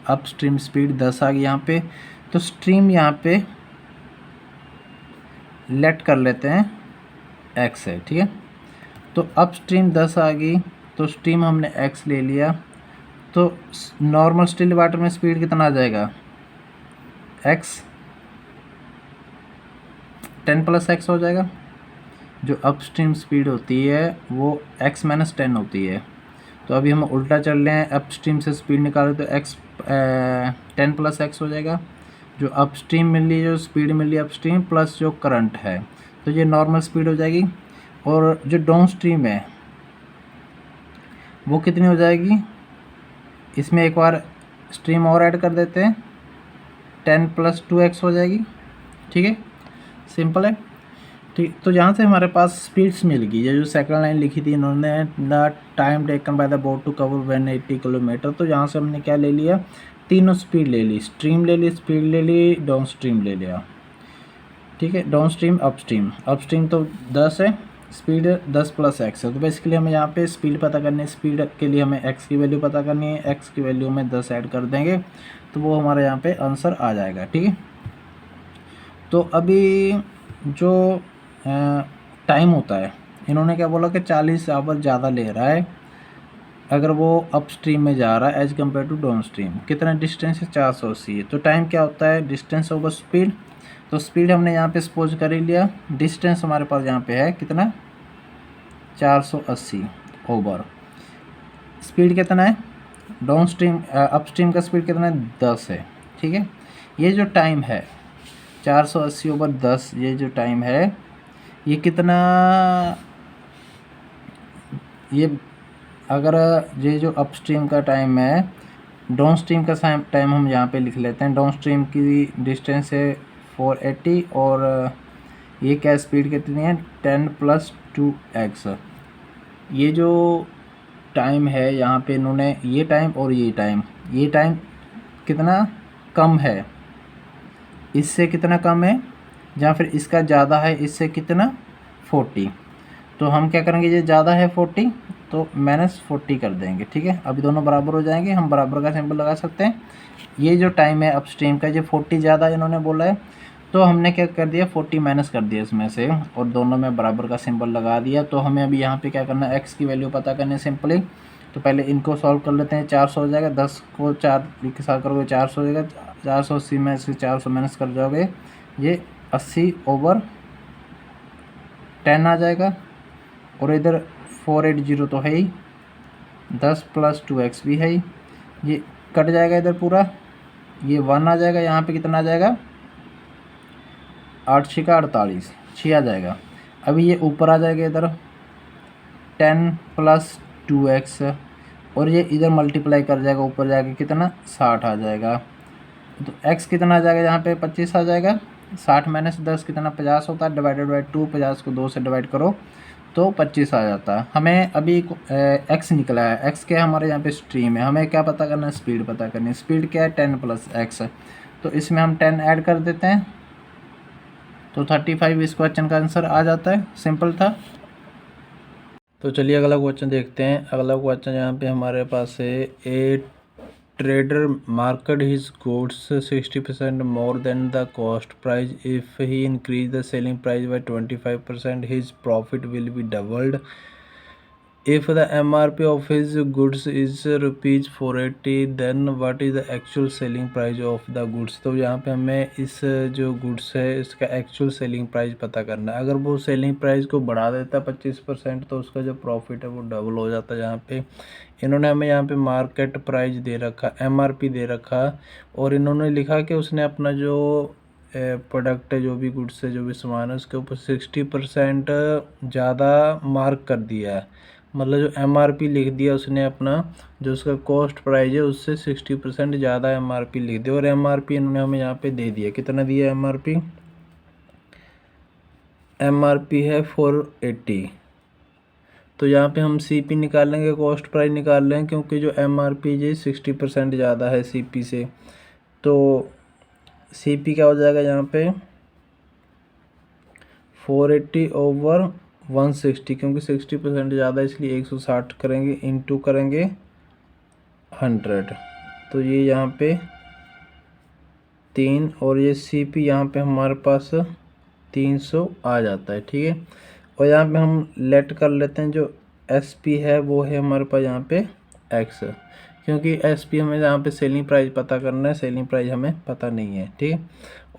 अपस्ट्रीम स्पीड 10 आ गई यहाँ पे। तो स्ट्रीम यहाँ पे लेट कर लेते हैं x है, ठीक है। तो अपस्ट्रीम 10 आ गई तो स्ट्रीम हमने x ले लिया, तो नॉर्मल स्टिल वाटर में स्पीड कितना आ जाएगा x, 10 + x हो जाएगा। जो अपस्ट्रीम स्पीड होती है वो x - 10 होती है। तो अभी हम उल्टा चल रहे हैं, अपस्ट्रीम से स्पीड निकालें तो x 10 + x हो जाएगा। जो अपस्ट्रीम मिल रही है, जो स्पीड मिल रही है अपस्ट्रीम प्लस जो करंट है, तो ये नॉर्मल स्पीड हो जाएगी। और जो डाउनस्ट्रीम है वो कितनी हो जाएगी, इसमें एक बार स्ट्रीम और ऐड कर देते हैं, 10 + 2x हो जाएगी, ठीक है, सिंपल है। ठीक, तो यहाँ से हमारे पास स्पीड्स मिल गई। ये जो सेकंड लाइन लिखी थी इन्होंने, the time taken by the boat to cover 180 kilometre, तो यहाँ से हमने क्या ले लिया, तीनों स्पीड ले ली, स्ट्रीम ले ली, स्पीड ले ली, डाउन स्ट्रीम ले लिया, ठीक है। डाउन स्ट्रीम अपस्ट्रीम, अपस्ट्रीम तो 10 है, स्पीड 10 + x है। तो बेसिकली हमें यहाँ पे स्पीड पता करनी है, स्पीड के लिए हमें x की वैल्यू पता करनी है, x की वैल्यू में 10 ऐड कर देंगे तो वो हमारे यहाँ पे आंसर आ जाएगा, ठीक है। तो अभी जो टाइम होता है, इन्होंने क्या बोला कि 40 आवर ज़्यादा ले रहा है अगर वो अपस्ट्रीम में जा रहा है as compare to downstream. कितना डिस्टेंस है 480 है। तो टाइम क्या होता है डिस्टेंस ओवर स्पीड। तो स्पीड हमने यहाँ पे सपोज कर ही लिया, डिस्टेंस हमारे पास यहाँ पे है कितना 480 ओवर स्पीड कितना है डाउन स्ट्रीम, अपस्ट्रीम का स्पीड कितना है 10 है, ठीक है। ये जो टाइम है 480 ओवर 10, ये जो टाइम है ये कितना, ये अगर ये जो अपस्ट्रीम का टाइम है डाउन स्ट्रीम का टाइम हम यहाँ पे लिख लेते हैं। डाउन स्ट्रीम की डिस्टेंस है 480 और ये क्या स्पीड कितनी है 10 + 2x। ये जो टाइम है यहाँ पे इन्होंने ये टाइम और ये टाइम कितना कम है, इससे कितना कम है, या फिर इसका ज़्यादा है इससे कितना 40। तो हम क्या करेंगे, ये ज़्यादा है 40 तो -40 कर देंगे। ठीक है, अभी दोनों बराबर हो जाएंगे, हम बराबर का सिंबल लगा सकते हैं। ये जो टाइम है अपस्ट्रीम का, ये 40 ज़्यादा इन्होंने बोला है तो हमने क्या कर दिया 40 माइनस कर दिया इसमें से और दोनों में बराबर का सिंबल लगा दिया। तो हमें अभी यहाँ पे क्या करना है, x की वैल्यू पता करनी है सिंपली। तो पहले इनको सॉल्व कर लेते हैं। 400 हो जाएगा, 10 को 4 के साथ करोगे 400 हो जाएगा, 480 में से 400 माइनस कर जाओगे ये 80/10 आ जाएगा। और इधर 480 तो है ही, 10 + 2x भी है ही, ये कट जाएगा इधर पूरा, ये 1 आ जाएगा। यहाँ पे कितना आ जाएगा 8 × 6 = 48, 6 आ जाएगा। अभी ये ऊपर आ जाएगा इधर 10 + 2x और ये इधर मल्टीप्लाई कर जाएगा ऊपर जाके कितना 60 आ जाएगा। तो x कितना आ जाएगा यहाँ पे 25 आ जाएगा। 60 - 10 कितना 50 होता है, डिवाइडेड बाई 2, 50 को 2 से डिवाइड करो तो 25 आ जाता है। हमें अभी x निकला है, x क्या है हमारे यहाँ पे स्ट्रीम है, हमें क्या पता करना है स्पीड पता करनी है। स्पीड क्या है 10 + x, तो इसमें हम 10 ऐड कर देते हैं तो 35 इस क्वेश्चन का आंसर आ जाता है। सिंपल था। तो चलिए अगला क्वेश्चन देखते हैं। अगला क्वेश्चन यहाँ पे हमारे पास है, ए trader market his goods 60% more than the cost price. If he increase the selling price by 25% his profit will be doubled. If the MRP of his goods is ₹480, then what is the actual selling price of the goods? तो यहाँ पे हमें इस जो goods है इसका actual selling price पता करना है। अगर वो सेलिंग प्राइस को बढ़ा देता है 25% तो उसका जो प्रॉफिट है वो डबल हो जाता है। यहाँ पे इन्होंने हमें यहाँ पे मार्केट प्राइस दे रखा, MRP दे रखा और इन्होंने लिखा कि उसने अपना जो प्रोडक्ट है, जो भी गुड्स है, जो भी सामान है उसके ऊपर 60% ज़्यादा मार्क कर दिया है। मतलब जो MRP लिख दिया उसने अपना, जो उसका कॉस्ट प्राइस है उससे 60% ज़्यादा MRP लिख दिया। और MRP इन्होंने हमें यहाँ पे दे दिया, कितना दिया MRP? MRP है 480। तो यहाँ पे हम CP निकाल लेंगे, कॉस्ट प्राइस निकाल लेंगे, क्योंकि जो MRP है 60% ज़्यादा है CP से। तो CP क्या हो जाएगा यहाँ पे 480/160, क्योंकि 60% ज़्यादा इसलिए 160 करेंगे, इंटू करेंगे 100। तो ये यहाँ पे 3 और ये CP यहाँ पे हमारे पास 300 आ जाता है। ठीक है, और यहाँ पे हम लेट कर लेते हैं, जो SP है वो है हमारे पास यहाँ पे X, क्योंकि SP हमें यहाँ पे सेलिंग प्राइस पता करना है, सेलिंग प्राइस हमें पता नहीं है। ठीक है,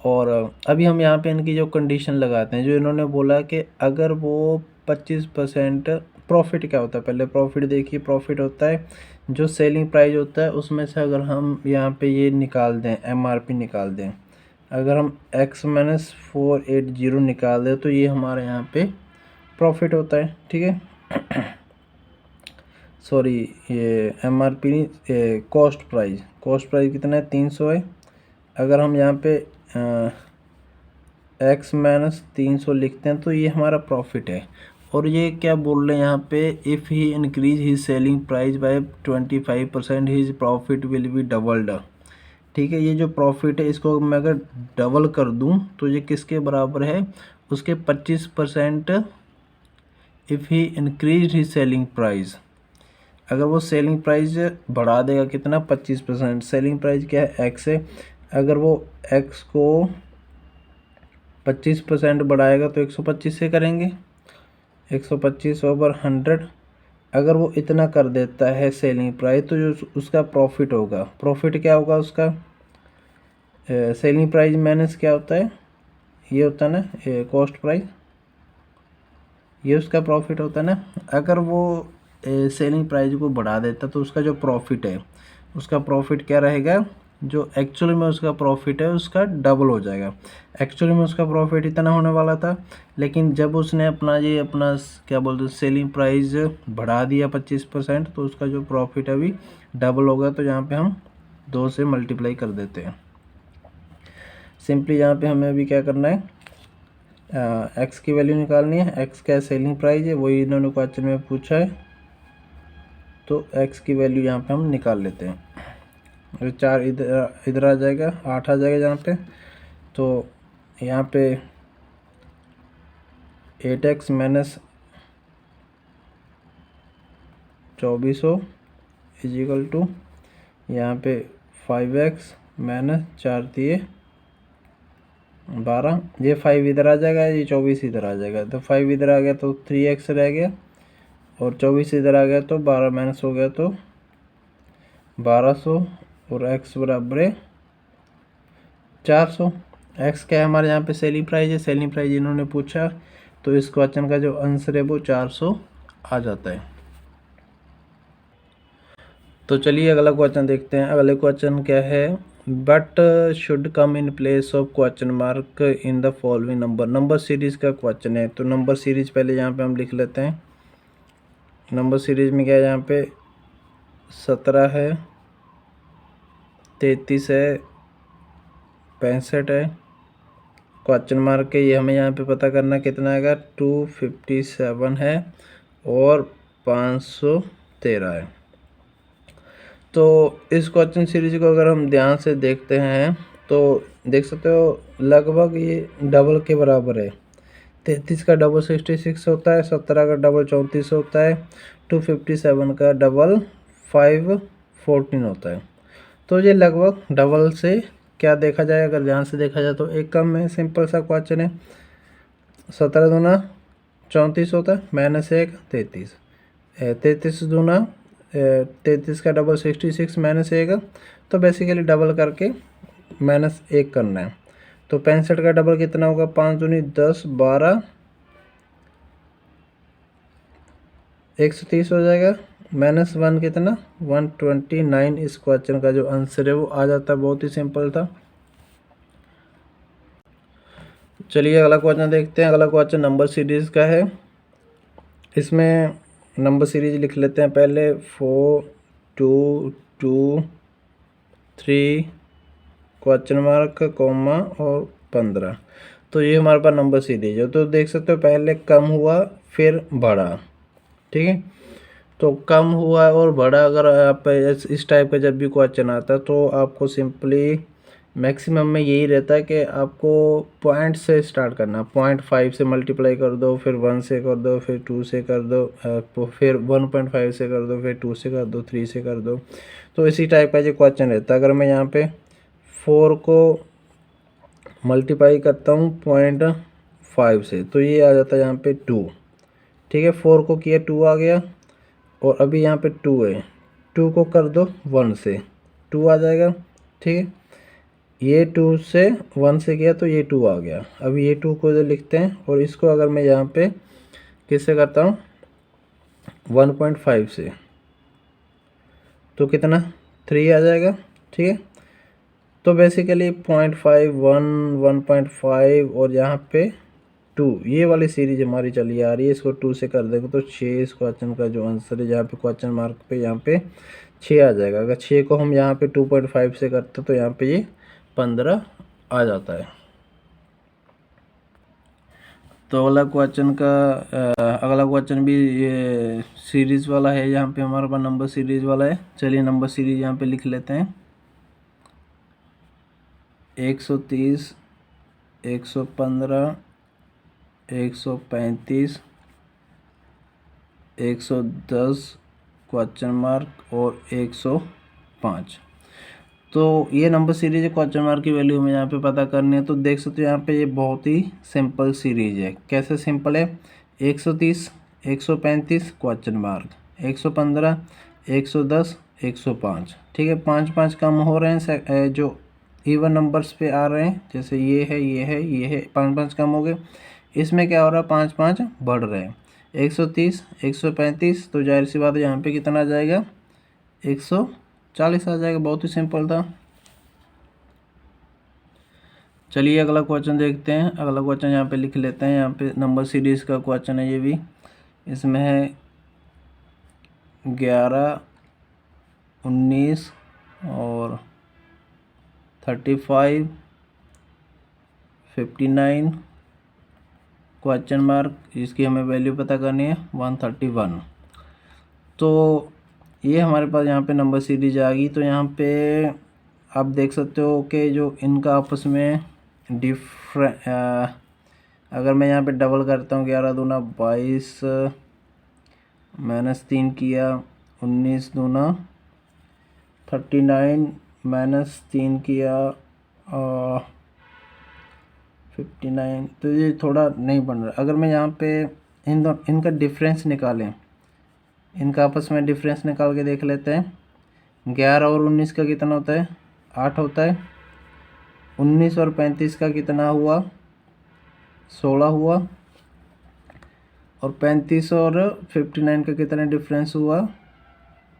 और अभी हम यहाँ पे इनकी जो कंडीशन लगाते हैं, जो इन्होंने बोला कि अगर वो 25% प्रॉफिट क्या होता है, पहले प्रॉफिट देखिए। प्रॉफिट होता है जो सेलिंग प्राइस होता है उसमें से अगर हम यहाँ पे ये निकाल दें, MRP निकाल दें, अगर हम X - 480 निकाल दें तो ये हमारे यहाँ पे प्रॉफिट होता है। ठीक है, सॉरी ये MRP नहीं, कॉस्ट प्राइस कितना है 300 है। अगर हम यहाँ पे X - 300 लिखते हैं तो ये हमारा प्रॉफिट है। और ये क्या बोल रहे हैं यहाँ पे, if he increase he selling price by 25% his profit will be doubled. ठीक है, ये जो प्रॉफिट है इसको मैं अगर डबल कर दूं तो ये किसके बराबर है, उसके 25%। If he increase he selling price, अगर वो सेलिंग प्राइस बढ़ा देगा कितना 25%, सेलिंग प्राइस क्या है X है, अगर वो X को 25% बढ़ाएगा तो 125 से करेंगे, 125/100। अगर वो इतना कर देता है सेलिंग प्राइस तो जो उसका प्रॉफिट होगा, प्रॉफिट क्या होगा उसका, सेलिंग प्राइस माइनस क्या होता है, ये होता है ना कॉस्ट प्राइस, ये उसका प्रॉफिट होता है ना। अगर वो सेलिंग प्राइस को बढ़ा देता तो उसका जो प्रॉफिट है, उसका प्रॉफिट क्या रहेगा, जो एक्चुअली में उसका प्रॉफिट है उसका डबल हो जाएगा। एक्चुअली में उसका प्रॉफिट इतना होने वाला था, लेकिन जब उसने अपना क्या बोलते हैं सेलिंग प्राइस बढ़ा दिया 25%, तो उसका जो प्रॉफिट है अभी डबल हो गया। तो यहाँ पे हम 2 से मल्टीप्लाई कर देते हैं। सिंपली यहाँ पे हमें अभी क्या करना है, एक्स की वैल्यू निकालनी है। एक्स का सेलिंग प्राइस है, वही इन्होंने क्वेश्चन में पूछा है, तो एक्स की वैल्यू यहाँ पे हम निकाल लेते हैं। 4 इधर आ जाएगा, 8 आ जाएगा यहाँ पे, तो यहाँ पे 8x minus 2400 is equal to यहाँ पे 5x माइनस 4 दिए 12, ये 5 इधर आ जाएगा, ये 24 इधर आ जाएगा, तो 5 इधर आ गया तो 3x रह गया, और 24 इधर आ गया तो 12 माइनस हो गया तो 1200, और x बराबर है 400। x क्या है हमारे यहाँ पे सेलिंग प्राइस है, सेलिंग प्राइस इन्होंने पूछा, तो इस क्वेश्चन का जो आंसर है वो 400 आ जाता है। तो चलिए अगला क्वेश्चन देखते हैं। अगले क्वेश्चन क्या है, but should come in place of question mark in the following number. Number series का क्वेश्चन है, तो नंबर सीरीज पहले यहाँ पे हम लिख लेते हैं। नंबर सीरीज में क्या है, यहाँ पे 17 है, 33 है, 65 है, क्वेश्चन मार्क के, ये हमें यहाँ पे पता करना कितना आएगा, 257 है, और 513 है। तो इस क्वेश्चन सीरीज को अगर हम ध्यान से देखते हैं तो देख सकते हो लगभग ये डबल के बराबर है। 33 का डबल 66 होता है, 17 का डबल 34 होता है, 257 का डबल 514 होता है। तो ये लगभग डबल से क्या देखा जाए, अगर ध्यान से देखा जाए तो एक कम है, सिंपल सा क्वेश्चन है। 17 दूना 34 होता है, माइनस 1 33, 33 दूना 33 का डबल 66 माइनस 1, तो बेसिकली डबल करके माइनस 1 करना है। तो 65 का डबल कितना होगा, 5 दूनी 10 12 130 हो जाएगा, माइनस 1 कितना 129। इस क्वेश्चन का जो आंसर है वो आ जाता है, बहुत ही सिंपल था। चलिए अगला क्वेश्चन देखते हैं। अगला क्वेश्चन नंबर सीरीज का है, इसमें नंबर सीरीज लिख लेते हैं पहले, 4 2 2 3 क्वेश्चन मार्क कॉमा और 15। तो ये हमारे पास नंबर सीरीज है। तो देख सकते हो पहले कम हुआ फिर बढ़ा, ठीक है। तो कम हुआ और बढ़ा, अगर आप इस टाइप का जब भी क्वेश्चन आता है तो आपको सिंपली मैक्सिमम में यही रहता है कि आपको पॉइंट से स्टार्ट करना, 0.5 से मल्टीप्लाई कर दो, फिर 1 से कर दो, फिर 2 से कर दो, फिर 1.5 से कर दो, फिर 2 से कर दो, 3 से कर दो। तो इसी टाइप का जो क्वेश्चन रहता है। अगर मैं यहाँ पे 4 को मल्टीप्लाई करता हूँ 0.5 से, तो ये आ जाता है यहाँ पे 2, ठीक है। 4 को किया 2 आ गया, और अभी यहाँ पे 2 है, 2 को कर दो 1 से, 2 आ जाएगा, ठीक है। ये 2 से 1 से किया तो ये 2 आ गया। अब ये 2 को इधर लिखते हैं, और इसको अगर मैं यहाँ पे किससे करता हूँ 1.5 से, तो कितना 3 आ जाएगा, ठीक है। तो बेसिकली 0.5 1 1.5 और यहाँ पे 2, ये वाली सीरीज हमारी चली आ रही है। इसको 2 से कर देंगे तो 6 इस क्वेश्चन का जो आंसर है, जहाँ पे क्वेश्चन मार्क पे यहाँ पे 6 आ जाएगा। अगर 6 को हम यहाँ पे 2.5 से करते तो यहाँ पे ये 15 आ जाता है। तो अगला क्वेश्चन भी ये सीरीज वाला है, यहाँ पे हमारे पास नंबर सीरीज वाला है। चलिए नंबर सीरीज यहाँ पे लिख लेते हैं, 130 115 135 110 क्वेश्चन मार्क और 105। तो ये नंबर सीरीज है। क्वेश्चन मार्क की वैल्यू हमें यहाँ पे पता करनी है। तो देख सकते हो यहाँ पे ये बहुत ही सिंपल सीरीज है। कैसे सिंपल है, 130 135 क्वेश्चन मार्क, 115 110 105, ठीक है। 5 कम हो रहे हैं, जो इवन नंबर्स पे आ रहे हैं, जैसे ये है ये है ये है, 5 कम हो गए। इसमें क्या हो रहा है, 5 बढ़ रहे हैं, 130 135, तो जाहिर सी बात है यहाँ पे कितना आ जाएगा, 140 आ जाएगा। बहुत ही सिंपल था। चलिए अगला क्वेश्चन देखते हैं। अगला क्वेश्चन यहाँ पे लिख लेते हैं। यहाँ पे नंबर सीरीज का क्वेश्चन है ये भी। इसमें है 11 19 और 35, 59 क्वेश्चन मार्क, इसकी हमें वैल्यू पता करनी है 131। तो ये हमारे पास यहाँ पे नंबर सीरीज आ गई। तो यहाँ पे आप देख सकते हो कि जो इनका आपस में अगर मैं यहाँ पे डबल करता हूँ 11 दूना 22 माइनस 3 किया 19 दूना 39 माइनस 3 किया 59, तो ये थोड़ा नहीं बन रहा। अगर मैं यहाँ पे इनका डिफरेंस निकालें, इनका आपस में डिफरेंस निकाल के देख लेते हैं। 11 और 19 का कितना होता है? 8 होता है। 19 और 35 का कितना हुआ? 16 हुआ। और 35 और 59 का कितना डिफरेंस हुआ?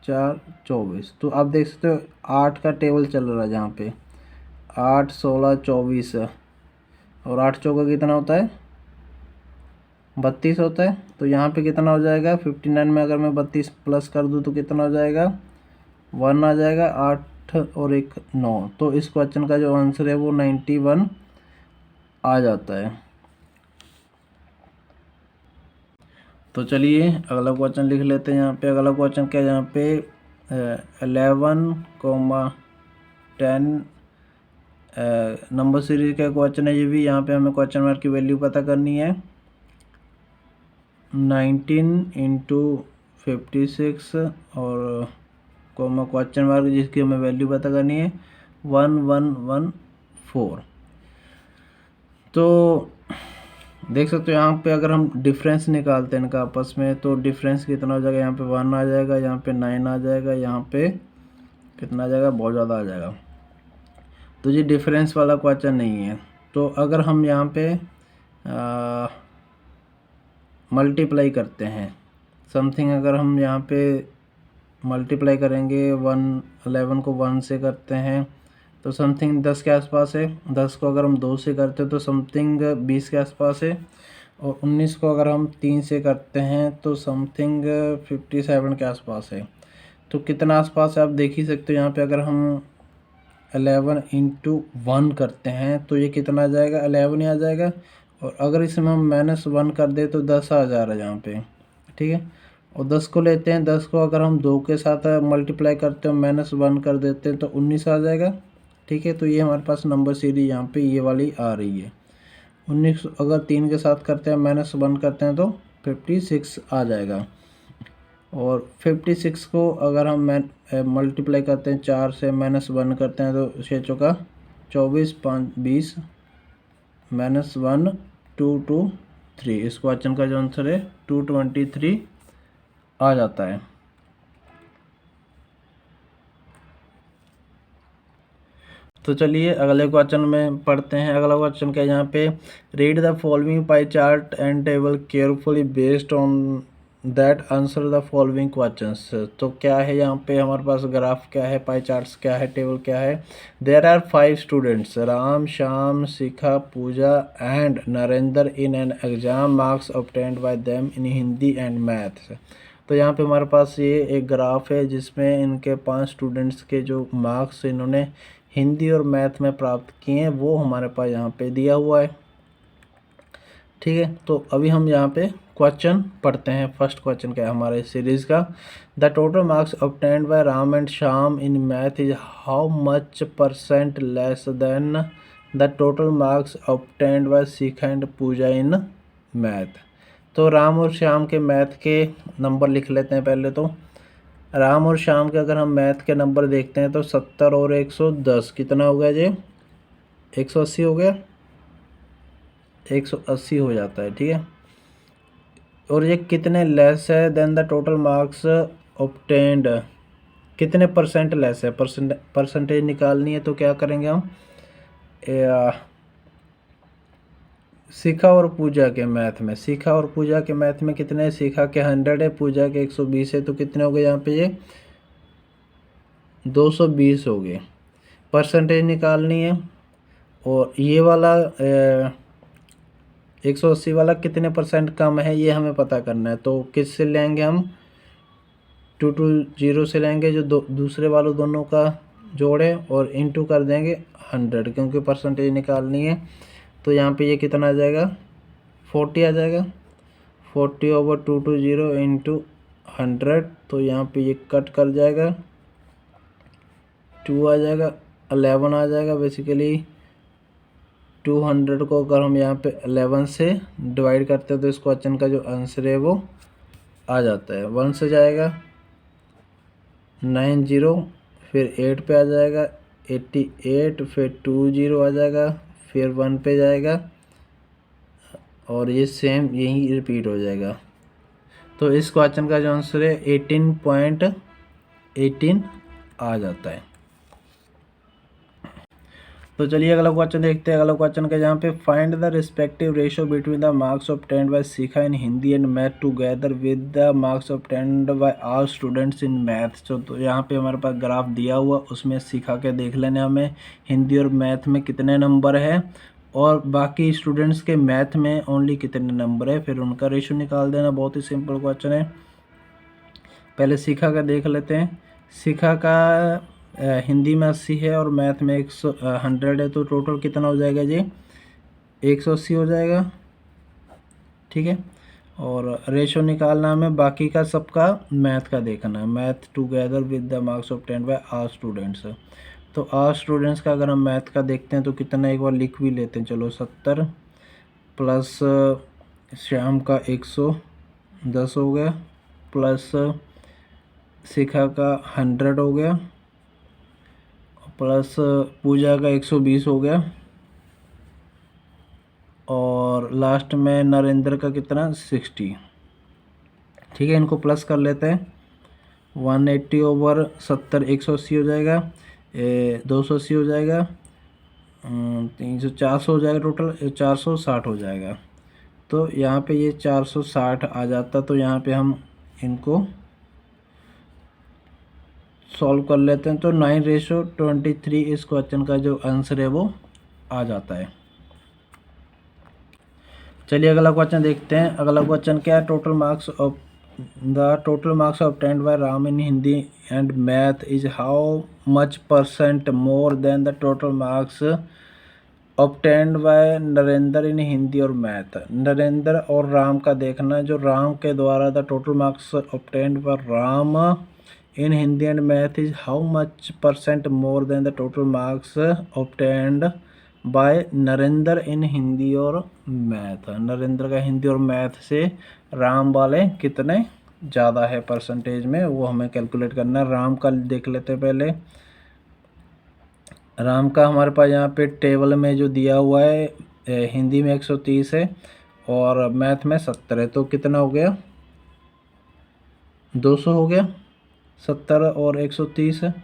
4, 24। तो आप देख सकते हो 8 का टेबल चल रहा है जहाँ पे 8, 16, 24 और 8 चौका कितना होता है? 32 होता है। तो यहाँ पे कितना हो जाएगा? 59 में अगर मैं 32 प्लस कर दूँ तो कितना हो जाएगा? 1 आ जाएगा। 8 और 1 9। तो इस क्वेश्चन का जो आंसर है वो 91 आ जाता है। तो चलिए अगला क्वेश्चन लिख लेते हैं। यहाँ पे अगला क्वेश्चन क्या है? यहाँ पे 11,10 नंबर सीरीज का क्वेश्चन है ये भी। यहाँ पे हमें क्वेश्चन मार्क की वैल्यू पता करनी है। 19 इंटू 56 और कोमा क्वेश्चन मार्क जिसकी हमें वैल्यू पता करनी है 1114। तो देख सकते हो यहाँ पे अगर हम डिफरेंस निकालते हैं इनका आपस में तो डिफरेंस कितना हो जाएगा? यहाँ पे 1 आ जाएगा, यहाँ पे 9 आ जाएगा, यहाँ पे कितना आ जाएगा? बहुत ज़्यादा आ जाएगा। तो ये डिफरेंस वाला क्वेश्चन नहीं है। तो अगर हम यहाँ पे मल्टीप्लाई करते हैं समथिंग, अगर हम यहाँ पे मल्टीप्लाई करेंगे 11 को 1 से करते हैं तो समथिंग 10 के आसपास है। 10 को अगर हम 2 से करते हैं तो समथिंग 20 के आसपास है। और 19 को अगर हम 3 से करते हैं तो समथिंग 57 के आसपास है। तो कितना आसपास है आप देख ही सकते हो। यहाँ पे अगर हम 11 इंटू 1 करते हैं तो ये कितना आ जाएगा? 11 ही आ जाएगा। और अगर इसमें हम -1 कर दे तो 10 आ जा रहा है यहाँ पे, ठीक है। और 10 को लेते हैं, 10 को अगर हम 2 के साथ मल्टीप्लाई करते हैं -1 कर देते हैं तो 19 आ जाएगा, ठीक है। तो ये हमारे पास नंबर सीरीज यहाँ पे ये वाली आ रही है। 19 अगर 3 के साथ करते हैं -1 करते हैं तो 56 आ जाएगा। और 56 को अगर हम मल्टीप्लाई करते हैं 4 से -1 करते हैं तो 6 चौका 24, 5 20 -1 2 2 3। इस क्वेश्चन का जो आंसर है 223 आ जाता है। तो चलिए अगले क्वेश्चन में पढ़ते हैं। अगला क्वेश्चन क्या है? यहाँ पे read the following pie chart and table carefully based on that answer the following questions. तो क्या है यहाँ पे हमारे पास? ग्राफ क्या है, पाई चार्ट्स क्या है, टेबल क्या है। There are 5 students Ram, Shyam, Shikha, Pooja and Narendra in an exam marks obtained by them in Hindi and maths. तो यहाँ पे हमारे पास ये एक ग्राफ है जिसमें इनके 5 स्टूडेंट्स के जो मार्क्स इन्होंने हिंदी और मैथ में प्राप्त किए हैं वो हमारे पास यहाँ पे दिया हुआ है, ठीक है। तो अभी हम यहाँ पे क्वेश्चन पढ़ते हैं। फर्स्ट क्वेश्चन क्या है हमारे सीरीज़ का? The total marks obtained by Ram and Shyam in math is how much % less than the total marks obtained by Shikha and Pooja in math. तो राम और श्याम के मैथ के नंबर लिख लेते हैं पहले। तो राम और श्याम के अगर हम मैथ के नंबर देखते हैं तो 70 और 110 कितना हो गया जी? 180 हो गया, 180 हो जाता है, ठीक है। और ये कितने लेस है than the total marks obtained, कितने % लेस है? परसेंटेज निकालनी है तो क्या करेंगे हम? शिखा और पूजा के मैथ में, शिखा और पूजा के मैथ में कितने? शिखा के 100 है, पूजा के 120 है, तो कितने हो गए यहाँ पे? ये 220 हो गए। परसेंटेज निकालनी है। और ये वाला 180 वाला कितने % कम है ये हमें पता करना है। तो किससे लेंगे हम? 220 से लेंगे, जो दूसरे वालों दोनों का जोड़ें और इनटू कर देंगे 100 क्योंकि परसेंटेज निकालनी है। तो यहाँ पे ये कितना आ जाएगा 40 आ जाएगा। 40/220 इंटू 100, तो यहाँ पे ये कट कर जाएगा, 2 आ जाएगा, 11 आ जाएगा। बेसिकली 200 को अगर हम यहाँ पे 11 से डिवाइड करते हैं तो इस क्वेश्चन का जो आंसर है वो आ जाता है। 1 से जाएगा 90, फिर 8 पे आ जाएगा 88, फिर 20 आ जाएगा, फिर 1 पे जाएगा और ये सेम यही रिपीट हो जाएगा। तो इस क्वेश्चन का जो आंसर है 18.18 आ जाता है। तो चलिए अगला क्वेश्चन देखते हैं। अगला क्वेश्चन का यहाँ पे find the respective ratio between the marks obtained by Shikha in Hindi and math together with the marks obtained by all students in math. तो यहाँ पे हमारे पास ग्राफ दिया हुआ, उसमें शिखा के देख लेने हमें हिंदी और मैथ में कितने नंबर है और बाकी स्टूडेंट्स के मैथ में ओनली कितने नंबर है, फिर उनका रेशियो निकाल देना। बहुत ही सिंपल क्वेश्चन है। पहले शिखा का देख लेते हैं। शिखा का हिंदी में 80 है और मैथ में 100 है, तो टोटल कितना हो जाएगा जी 180 हो जाएगा। ठीक है, और रेशो निकालना हमें बाकी का सबका मैथ का देखना है। Math together with the marks obtained by all students. तो ऑल स्टूडेंट्स का अगर हम मैथ का देखते हैं तो कितना, एक बार लिख भी लेते हैं। चलो 70 प्लस श्याम का 110 हो गया, प्लस शिखा का 100 हो गया, प्लस पूजा का 120 हो गया, और लास्ट में नरेंद्र का कितना 60। ठीक है, इनको प्लस कर लेते हैं। 180/70 180 हो जाएगा, 280 हो जाएगा, 300 400 हो जाएगा, टोटल 460 हो जाएगा। तो यहाँ पे ये 460 आ जाता, तो यहाँ पे हम इनको सॉल्व कर लेते हैं। तो 9:23 इस क्वेश्चन का जो आंसर है वो आ जाता है। चलिए अगला क्वेश्चन देखते हैं। अगला क्वेश्चन क्या है, total marks obtained by Ram in Hindi and math is how much % more than the total marks obtained by Narendra in Hindi और मैथ। नरेंद्र और राम का देखना है। जो राम के द्वारा the total marks obtained by Ram in Hindi and math is how much % more than the total marks obtained by Narendra in Hindi और math. Narendra का हिंदी और मैथ से राम वाले कितने ज़्यादा है परसेंटेज में, वो हमें कैलकुलेट करना है। राम का देख लेते हैं पहले। राम का हमारे पास यहाँ पे टेबल में जो दिया हुआ है, हिंदी में 130 है और मैथ में 70 है, तो कितना हो गया 200 हो गया। 70 और 130 है।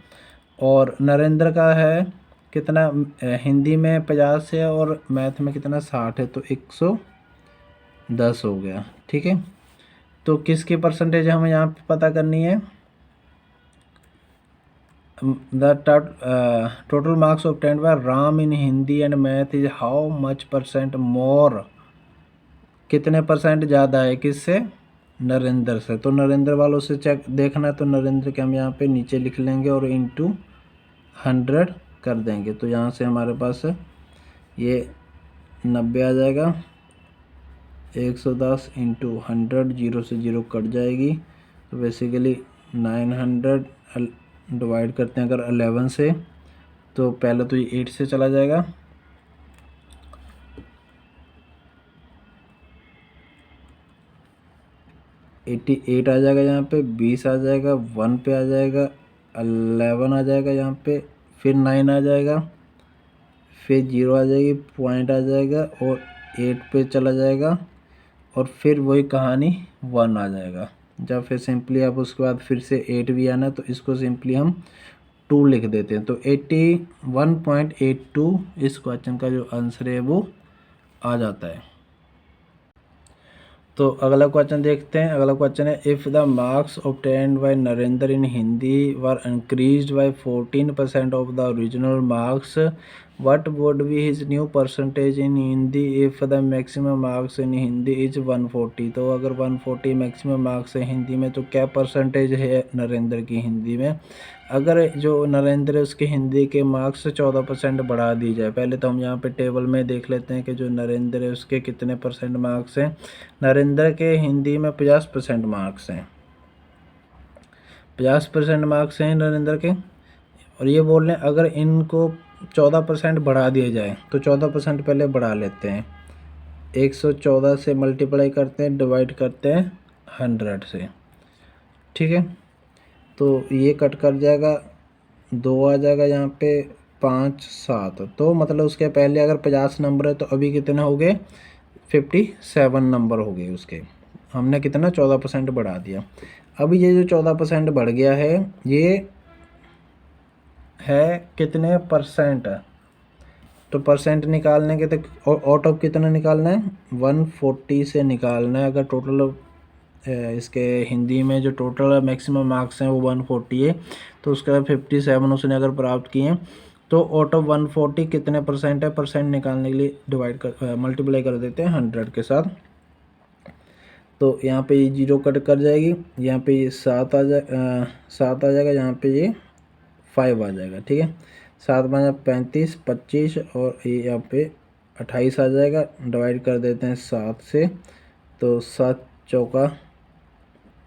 और नरेंद्र का है कितना, हिंदी में 50 है और मैथ में कितना 60 है, तो 110 हो गया। ठीक है, तो किसकी परसेंटेज हमें यहाँ पे पता करनी है। The total marks obtained by Ram in Hindi and math is how much % मोर, कितने % ज़्यादा है किससे, नरेंद्र से। तो नरेंद्र वालों से चेक देखना है, तो नरेंद्र के हम यहाँ पे नीचे लिख लेंगे और इंटू 100 कर देंगे। तो यहाँ से हमारे पास ये 90 आ जाएगा। 110 इंटू 100, 0 से 0 कट जाएगी। तो बेसिकली 900 डिवाइड करते हैं अगर 11 से, तो पहले तो ये 8 से चला जाएगा, 88 आ जाएगा, यहाँ पे 20 आ जाएगा, 1 पे आ जाएगा, 11 आ जाएगा यहाँ पे, फिर 9 आ जाएगा, फिर 0 आ जाएगी, पॉइंट आ जाएगा और 8 पे चला जाएगा और फिर वही कहानी 1 आ जाएगा। जब फिर सिंपली आप उसके बाद फिर से 8 भी आना, तो इसको सिंपली हम 2 लिख देते हैं। तो 81.82 इस क्वेश्चन का जो आंसर है वो आ जाता है। तो अगला क्वेश्चन देखते हैं। अगला क्वेश्चन है, if the marks obtained by Narendra in Hindi were increased by 14% of the original marks what would be his new percentage in Hindi if the maximum marks in Hindi is 140। तो अगर 140 मैक्सिमम मार्क्स है हिंदी में तो क्या percentage है नरेंद्र की हिंदी में। अगर जो नरेंद्र है उसके हिंदी के मार्क्स 14% बढ़ा दी जाए। पहले तो हम यहाँ पे टेबल में देख लेते हैं कि जो नरेंद्र है उसके कितने परसेंट मार्क्स हैं। नरेंद्र के हिंदी में 50% मार्क्स हैं, 50% मार्क्स हैं नरेंद्र के। और ये बोल रहे हैं अगर इनको 14% बढ़ा दिया जाए तो 14% पहले बढ़ा लेते हैं। 114 से मल्टीप्लाई करते हैं, डिवाइड करते हैं 100 से, ठीक है। तो ये कट कर जाएगा, 2 आ जाएगा यहाँ पे, 5 7। तो मतलब उसके पहले अगर 50 नंबर है तो अभी कितने हो गए, 57 नंबर हो गए उसके। हमने कितना 14% बढ़ा दिया। अभी ये जो 14% बढ़ गया है ये है कितने परसेंट। तो परसेंट निकालने के तो आउट ऑफ कितना निकालना है, 140 से निकालना है। अगर टोटल इसके हिंदी में जो टोटल मैक्सिमम मार्क्स हैं वो 140 है, तो उसके बाद 57 उसने अगर प्राप्त किए तो आउट ऑफ 140 कितने परसेंट है, परसेंट निकालने के लिए डिवाइड कर मल्टीप्लाई कर देते हैं 100 के साथ। तो यहाँ पे ये 0 कट कर जाएगी, यहाँ पे ये 7 आ जाएगा, यहाँ पे ये 5 आ जाएगा, ठीक है। 7 5 35, 25 और ये यहाँ पे 28 आ जाएगा। डिवाइड कर देते हैं 7 से, तो 7 चौका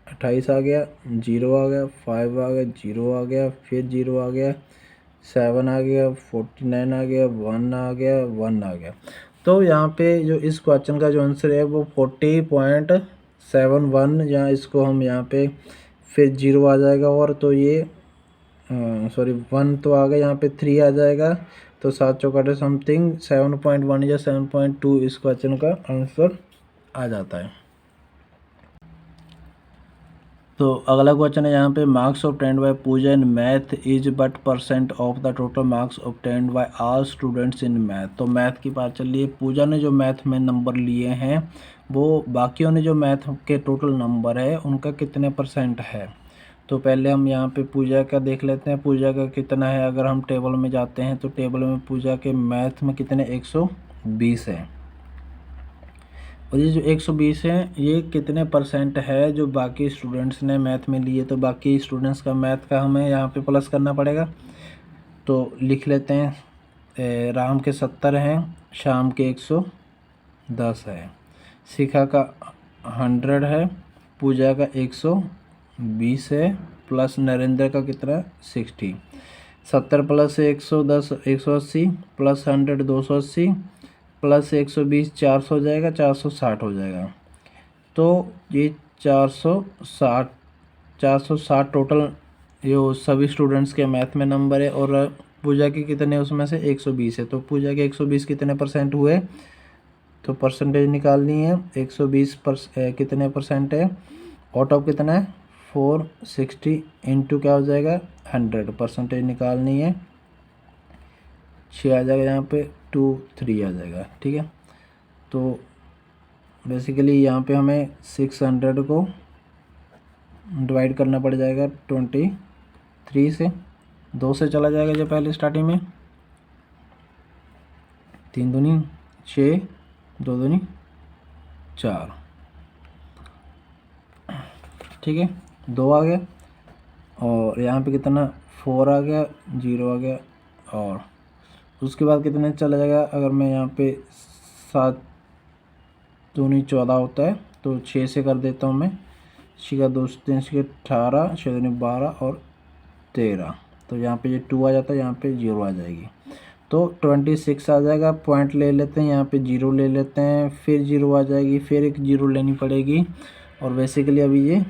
28 आ गया, 0 आ गया, 5 आ गया, 0 आ गया, फिर 0 आ गया, 7 आ गया, 49 आ गया, 1 आ गया, 1 आ गया। तो यहाँ पे जो इस क्वेश्चन का जो आंसर है वो 40.71, यहाँ इसको हम यहाँ पे फिर 0 आ जाएगा और तो ये सॉरी 1 तो आ गया, यहाँ पे 3 आ जाएगा। तो 7 चौकाटे समथिंग 7.1 या 7.2 इस क्वेश्चन का आंसर आ जाता है। तो अगला क्वेश्चन है यहाँ पे, marks obtained by Pooja in math is what percent of the total marks obtained by all students in math. तो मैथ की बात चल रही है, पूजा ने जो मैथ में नंबर लिए हैं वो बाकियों ने जो मैथ के टोटल नंबर है उनका कितने परसेंट है। तो पहले हम यहाँ पे पूजा का देख लेते हैं, पूजा का कितना है। अगर हम टेबल में जाते हैं तो टेबल में पूजा के मैथ में कितने 120 है, और ये जो 120 है ये कितने परसेंट है जो बाकी स्टूडेंट्स ने मैथ में लिए। तो बाकी स्टूडेंट्स का मैथ का हमें यहाँ पे प्लस करना पड़ेगा। तो लिख लेते हैं, राम के 70 हैं, श्याम के 110 है, शिखा का 100 है, पूजा का 120 है, प्लस नरेंद्र का कितना 60। 70 प्लस 110 180, प्लस 100 280, प्लस 120 400 हो जाएगा, 460 हो जाएगा। तो ये 460 टोटल ये सभी स्टूडेंट्स के मैथ में नंबर है। और पूजा के कितने उसमें से 120 है, तो पूजा के 120 कितने परसेंट हुए, तो परसेंटेज निकालनी है। 120 कितने परसेंट है, आउट ऑफ कितना है 460 इंटू क्या हो जाएगा 100, परसेंटेज निकालनी है। 6 आ जाएगा, यहाँ पे 2 3 आ जाएगा, ठीक है। तो बेसिकली यहाँ पे हमें 600 को डिवाइड करना पड़ जाएगा 23 से, 2 से चला जाएगा जो पहले स्टार्टिंग में, 3 दूनी 6, 2 दूनी 4, ठीक है। 2 आ गया और यहाँ पे कितना 4 आ गया, 0 आ गया, और उसके बाद कितने चला जाएगा। अगर मैं यहाँ पे 7 दूनी 14 होता है तो 6 से कर देता हूँ मैं, 6 का 2 3 6 18, 6 दूनी 12 और 13। तो यहाँ पे ये 2 आ जाता है, यहाँ पे 0 आ जाएगी, तो 26 आ जाएगा। पॉइंट ले लेते हैं, यहाँ पे 0 ले लेते हैं, फिर 0 आ जाएगी, फिर एक 0 लेनी पड़ेगी। और बेसिकली अभी ये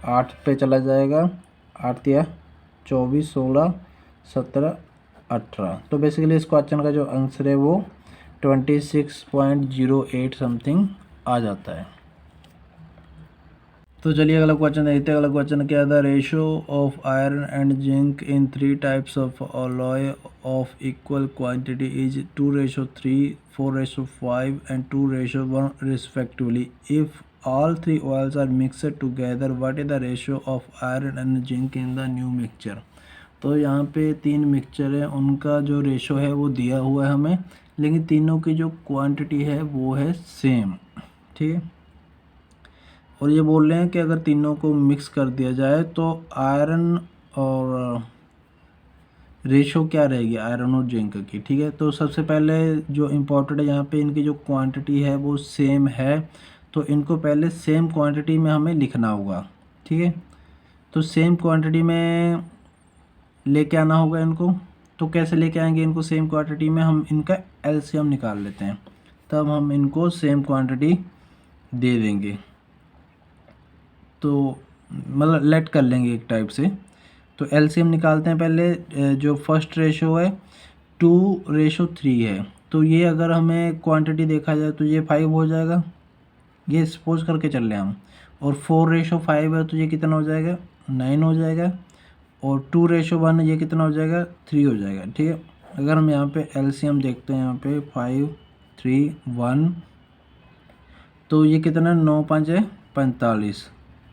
8 पे चला जाएगा, 8 या 24 16 17 18। तो बेसिकली इस क्वेश्चन का जो आंसर है वो 26.08 समथिंग आ जाता है। तो चलिए अगला क्वेश्चन देखते हैं। अगला क्वेश्चन क्या है, the ratio of iron and zinc in 3 types of alloy of equal quantity is 2:3, 4:5 and 2:1 respectively. If all 3 oils are mixed together, what is the ratio of iron and zinc in the new mixture। तो यहाँ पे 3 mixture है, उनका जो ratio है वो दिया हुआ है हमें, लेकिन तीनों की जो क्वांटिटी है वो है सेम, ठीक है। और ये बोल रहे हैं कि अगर तीनों को मिक्स कर दिया जाए तो आयरन और रेशो क्या रहेगी आयरन और जिंक की, ठीक है। तो सबसे पहले जो इम्पोर्टेंट है यहाँ पे इनकी जो क्वांटिटी है वो सेम है, तो इनको पहले सेम क्वांटिटी में हमें लिखना होगा, ठीक है। तो सेम क्वांटिटी में लेके आना होगा इनको। तो कैसे लेके आएंगे इनको सेम क्वांटिटी में, हम इनका एलसीएम निकाल लेते हैं, तब हम इनको सेम क्वांटिटी दे देंगे। तो मतलब लेट कर लेंगे एक टाइप से। तो एलसीएम निकालते हैं पहले। जो फर्स्ट रेशो है 2:3 है, तो ये अगर हमें क्वांटिटी देखा जाए तो ये 5 हो जाएगा, ये सपोज करके चल रहे हैं हम। और 4:5 है तो ये कितना हो जाएगा 9 हो जाएगा। और 2:1 ये कितना हो जाएगा 3 हो जाएगा, ठीक है। अगर हम यहाँ पे एलसीएम देखते हैं यहाँ पे 5 3 1, तो ये कितना 9 5 है 45,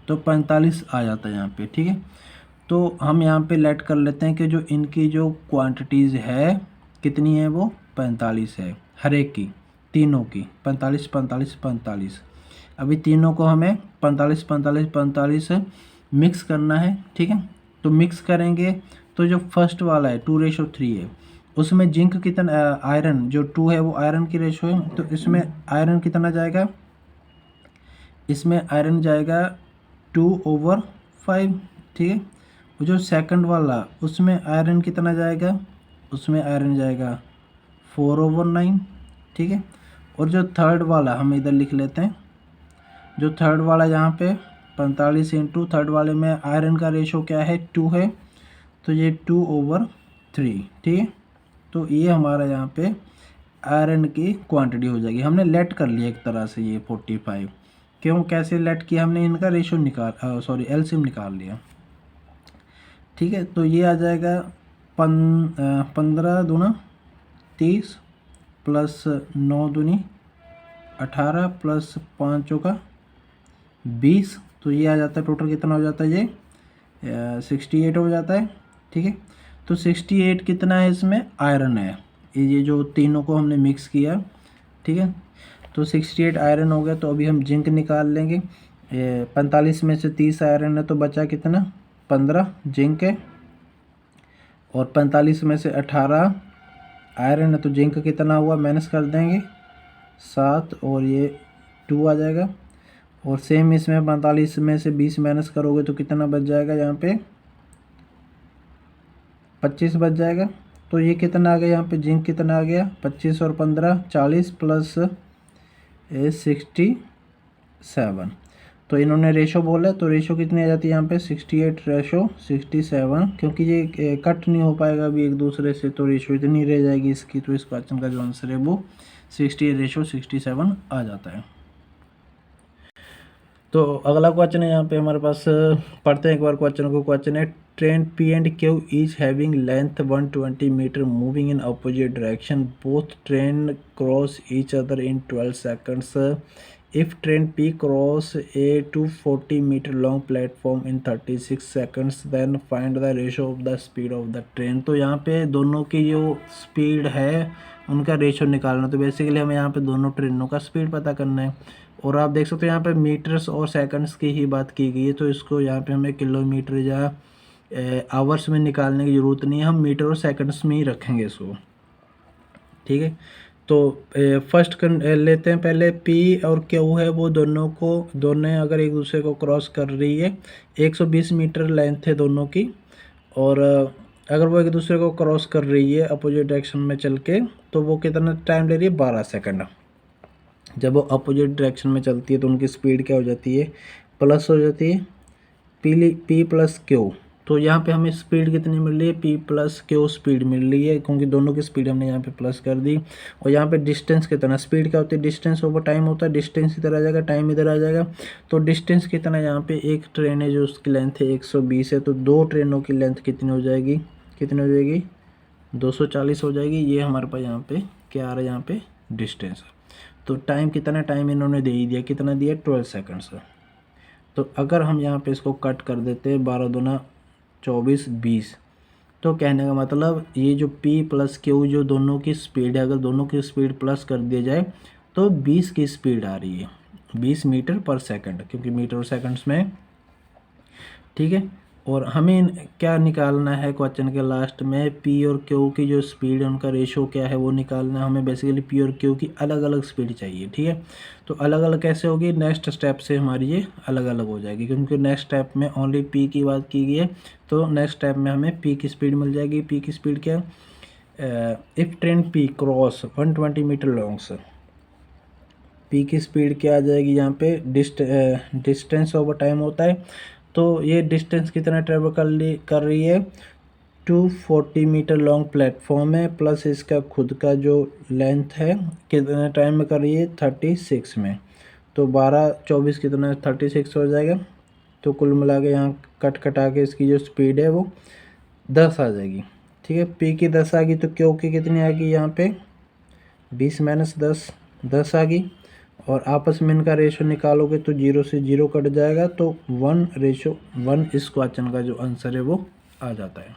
तो 45 आ जाता है यहाँ पे, ठीक है। तो हम यहाँ पे लेट कर लेते हैं कि जो इनकी जो क्वांटिटीज़ है कितनी है वो 45 है, हर एक की, तीनों की 45 45 45। अभी तीनों को हमें 45 45 45 मिक्स करना है, ठीक है। तो मिक्स करेंगे तो जो फर्स्ट वाला है 2:3 है, उसमें जिंक कितना, आयरन जो 2 है वो आयरन की रेशो है, तो इसमें आयरन कितना जाएगा, इसमें आयरन जाएगा 2/5, ठीक है। वो जो सेकंड वाला उसमें आयरन कितना जाएगा, उसमें आयरन जाएगा 4/9, ठीक है। और जो थर्ड वाला हम इधर लिख लेते हैं, जो थर्ड वाला यहाँ पे 45 इंटू थर्ड वाले में आयरन का रेशो क्या है 2 है, तो ये 2/3, ठीक है। तो ये हमारा यहाँ पे आयरन की क्वांटिटी हो जाएगी। हमने लेट कर लिया एक तरह से ये 45। क्यों, कैसे लेट किया हमने, इनका रेशो निकाल एलसीएम निकाल लिया, ठीक है। तो ये आ जाएगा 15 दूना 30 प्लस 9 दूनी 18 प्लस 5 चौका 20, तो ये आ जाता है टोटल कितना हो जाता है ये 68 हो जाता है, ठीक है। तो 68 कितना है, इसमें आयरन है, ये जो तीनों को हमने मिक्स किया, ठीक है। तो 68 आयरन हो गया। तो अभी हम जिंक निकाल लेंगे। 45 में से 30 आयरन है तो बचा कितना 15 जिंक है, और 45 में से 18 आयरन है तो जिंक कितना हुआ माइनस कर देंगे 7, और ये 2 आ जाएगा। और सेम इसमें 45 में से 20 माइनस करोगे तो कितना बच जाएगा, यहाँ पे 25 बच जाएगा। तो ये कितना आ गया, यहाँ पे जिंक कितना आ गया 25 और 15 40 प्लस 67। तो इन्होंने रेशो बोला, तो रेशो कितनी आ जाती है यहाँ पे 68:67, क्योंकि ये कट नहीं हो पाएगा अभी एक दूसरे से, तो रेशो इतनी रह जाएगी इसकी। तो इस क्वेश्चन का जो आंसर है वो 68:67 आ जाता है। तो अगला क्वेश्चन है यहाँ पे हमारे पास, पढ़ते हैं एक बार क्वेश्चन को। क्वेश्चन है train P and Q each having length 120 meter moving in opposite direction. Both train cross each other in 12 seconds. If train P cross a 240 meter long platform in 36 seconds, then find the ratio of the speed of the train. तो यहाँ पे दोनों की जो speed है उनका ratio निकालना। तो बेसिकली हमें यहाँ पे दोनों ट्रेनों का स्पीड पता करना है। और आप देख सकते हो यहाँ पे मीटर्स और सेकंड्स की ही बात की गई है, तो इसको यहाँ पे हमें किलोमीटर या आवर्स में निकालने की ज़रूरत नहीं है, हम मीटर और सेकंड्स में ही रखेंगे इसको, ठीक है। तो फर्स्ट लेते हैं पहले P और Q है, वो दोनों अगर एक दूसरे को क्रॉस कर रही है, 120 मीटर लेंथ है दोनों की, और अगर वो एक दूसरे को क्रॉस कर रही है अपोजिट डायरेक्शन में चल के, तो वो कितना टाइम ले रही है 12 सेकंड। जब वो अपोजिट डायरेक्शन में चलती है तो उनकी स्पीड क्या हो जाती है, प्लस हो जाती है P प्लस Q। तो यहाँ पे हमें स्पीड कितनी मिल रही है, P प्लस Q स्पीड मिल रही है, क्योंकि दोनों की स्पीड हमने यहाँ पे प्लस कर दी। और यहाँ पे डिस्टेंस कितना, स्पीड क्या होती है, डिस्टेंस ओवर टाइम होता है, डिस्टेंस इधर आ जाएगा, टाइम इधर आ जाएगा। तो डिस्टेंस कितना है, यहाँ पे एक ट्रेन है जो उसकी लेंथ है 120 है, तो दो ट्रेनों की लेंथ कितनी हो जाएगी, 240 हो जाएगी। ये हमारे पास यहाँ पे क्या आ रहा है, यहाँ पे डिस्टेंस। तो टाइम कितना, टाइम इन्होंने दे ही दिया, कितना दिया 12 सेकंड्स। तो अगर हम यहाँ पे इसको कट कर देते हैं 12 दूना 24 20, तो कहने का मतलब ये जो P प्लस Q जो दोनों की स्पीड है, अगर दोनों की स्पीड प्लस कर दिया जाए तो 20 की स्पीड आ रही है, 20 मीटर पर सेकंड, क्योंकि मीटर सेकंड्स में, ठीक है। और हमें क्या निकालना है क्वेश्चन के लास्ट में, P और Q की जो स्पीड है उनका रेशो क्या है वो निकालना है हमें। बेसिकली P और Q की अलग अलग स्पीड चाहिए, ठीक है। तो अलग अलग कैसे होगी, नेक्स्ट स्टेप से हमारी ये अलग अलग हो जाएगी, क्योंकि नेक्स्ट स्टेप में ओनली P की बात की गई है। तो नेक्स्ट स्टेप में हमें P की स्पीड मिल जाएगी। P की स्पीड क्या है, if train P cross 120 metre longs, P की स्पीड क्या आ जाएगी यहाँ पे, डिस्टेंस ओवर टाइम होता है। तो ये डिस्टेंस कितना ट्रेवल कर रही है, 240 मीटर लॉन्ग प्लेटफॉर्म है, प्लस इसका खुद का जो लेंथ है कितने टाइम में कर रही है, 36 में। तो 12 24 कितना 36 हो जाएगा। तो कुल मिला के यहाँ कट कटा के इसकी जो स्पीड है वो 10 आ जाएगी, ठीक है। P की 10 आ गई तो Q की कितनी आ गई यहाँ पे, 20 माइनस 10, 10 आ गई। और आपस में इनका रेशो निकालोगे तो 0 से 0 कट जाएगा, तो 1:1 इस क्वेश्चन का जो आंसर है वो आ जाता है।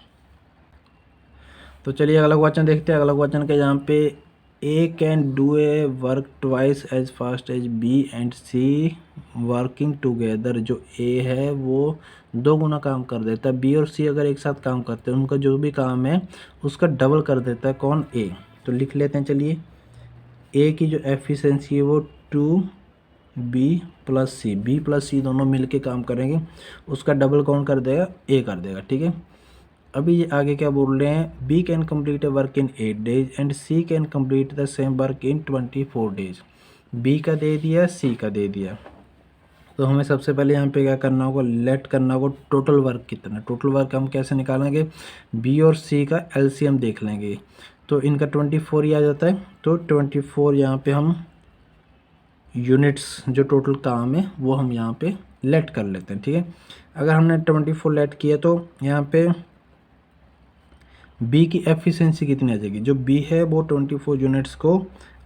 तो चलिए अगला क्वेश्चन देखते हैं। अगला क्वेश्चन के यहाँ पे A can do a work twice as fast as B and C working together. जो A है वो 2 गुना काम कर देता है, B और C अगर एक साथ काम करते हैं उनका जो भी काम है उसका डबल कर देता है कौन, A। तो लिख लेते हैं चलिए, A की जो एफिशिएंसी है वो 2B plus C, B plus C दोनों मिलके काम करेंगे, उसका डबल कौन कर देगा, A कर देगा, ठीक है। अभी ये आगे क्या बोल रहे हैं, B can complete A work in 8 days and C can complete the same work in 24 days. B का दे दिया, C का दे दिया। तो हमें सबसे पहले यहाँ पे क्या करना होगा, लेट करना होगा टोटल वर्क कितना। टोटल वर्क हम कैसे निकालेंगे, B और C का LCM देख लेंगे। तो इनका 24 ही आ जाता है, तो 24 यहाँ पे हम यूनिट्स जो टोटल काम है वो हम यहाँ पे लेट कर लेते हैं, ठीक है। अगर हमने 24 लेट किया तो यहाँ पे B की एफिशिएंसी कितनी आ जाएगी, जो B है वो 24 यूनिट्स को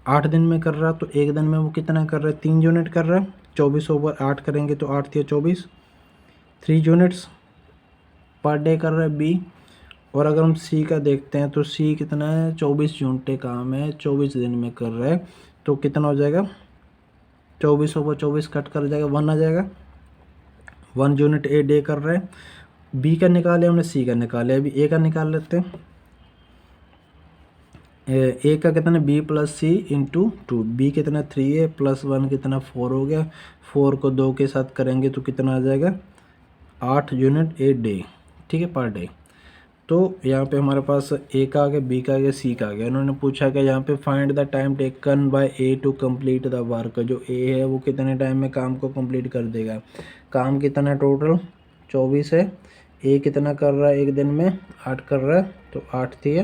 8 दिन में कर रहा है, तो एक दिन में वो कितना कर रहा है, 3 यूनिट कर रहा है। 24 ओवर 8 करेंगे तो 8 या 24, 3 यूनिट्स पर डे कर रहा है B। और अगर हम C का देखते हैं तो C कितना है, 24 यूनिट काम है, 24 दिन में कर रहा है, तो कितना हो जाएगा, 24 ओवर 24 कट कर जाएगा, 1 आ जाएगा, 1 यूनिट ए डे कर रहा है। B का निकाले हमने, C का निकाले, अभी A का निकाल लेते हैं। A का कितना, B plus C into 2, B कितना 3 है, प्लस 1 कितना 4 हो गया, 4 को 2 के साथ करेंगे तो कितना आ जाएगा, 8 यूनिट ए डे, ठीक है, पर डे। तो यहाँ पे हमारे पास A का आ गया, B का आ गया, C का आ गया। इन्होंने पूछा कि यहाँ पे find the time taken by A to complete the work. जो A है वो कितने टाइम में काम को कंप्लीट कर देगा, काम कितना टोटल 24 है, A कितना कर रहा है एक दिन में, 8 कर रहा है, तो 8 थी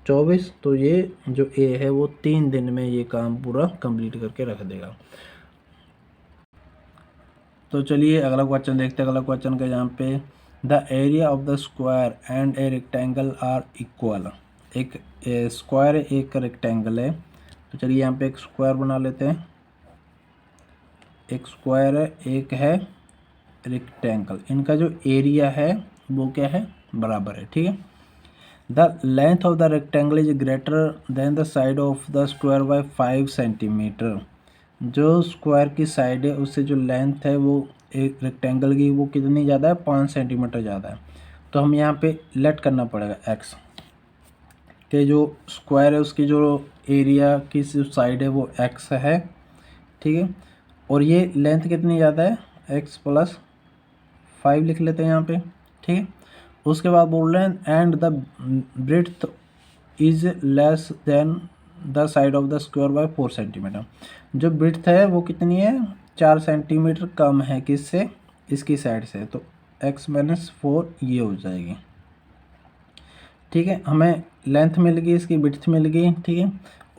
24, तो ये जो A है वो 3 दिन में ये काम पूरा कंप्लीट करके रख देगा। तो चलिए अगला क्वेश्चन देखते हैं। अगला क्वेश्चन का यहाँ पे, the area of the square and a rectangle are equal. एक स्क्वायर है, एक रेक्टेंगल है, तो चलिए यहाँ पे एक स्क्वायर बना लेते हैं। एक स्क्वायर है, एक है रेक्टेंगल, इनका जो एरिया है वो क्या है, बराबर है, ठीक है। The length of the rectangle is greater than the side of the square by 5 centimetre. जो स्क्वायर की साइड है उससे जो लेंथ है वो एक रेक्टेंगल की वो कितनी ज़्यादा है, 5 सेंटीमीटर ज़्यादा है। तो हम यहाँ पे लेट करना पड़ेगा एक्स के, जो स्क्वायर है उसकी जो एरिया की साइड है वो एक्स है, ठीक है। और ये लेंथ कितनी ज़्यादा है, एक्स प्लस 5 लिख लेते हैं यहाँ पे, ठीक है। उसके बाद बोल रहे हैं and the breadth is less than the side of the square by 4 centimetre. जो ब्रेड्थ है वो कितनी है, 4 सेंटीमीटर कम है किससे, इसकी साइड से, तो x माइनस 4 ये हो जाएगी, ठीक है। हमें लेंथ मिल गई, इसकी ब्रेड्थ मिल गई, ठीक है।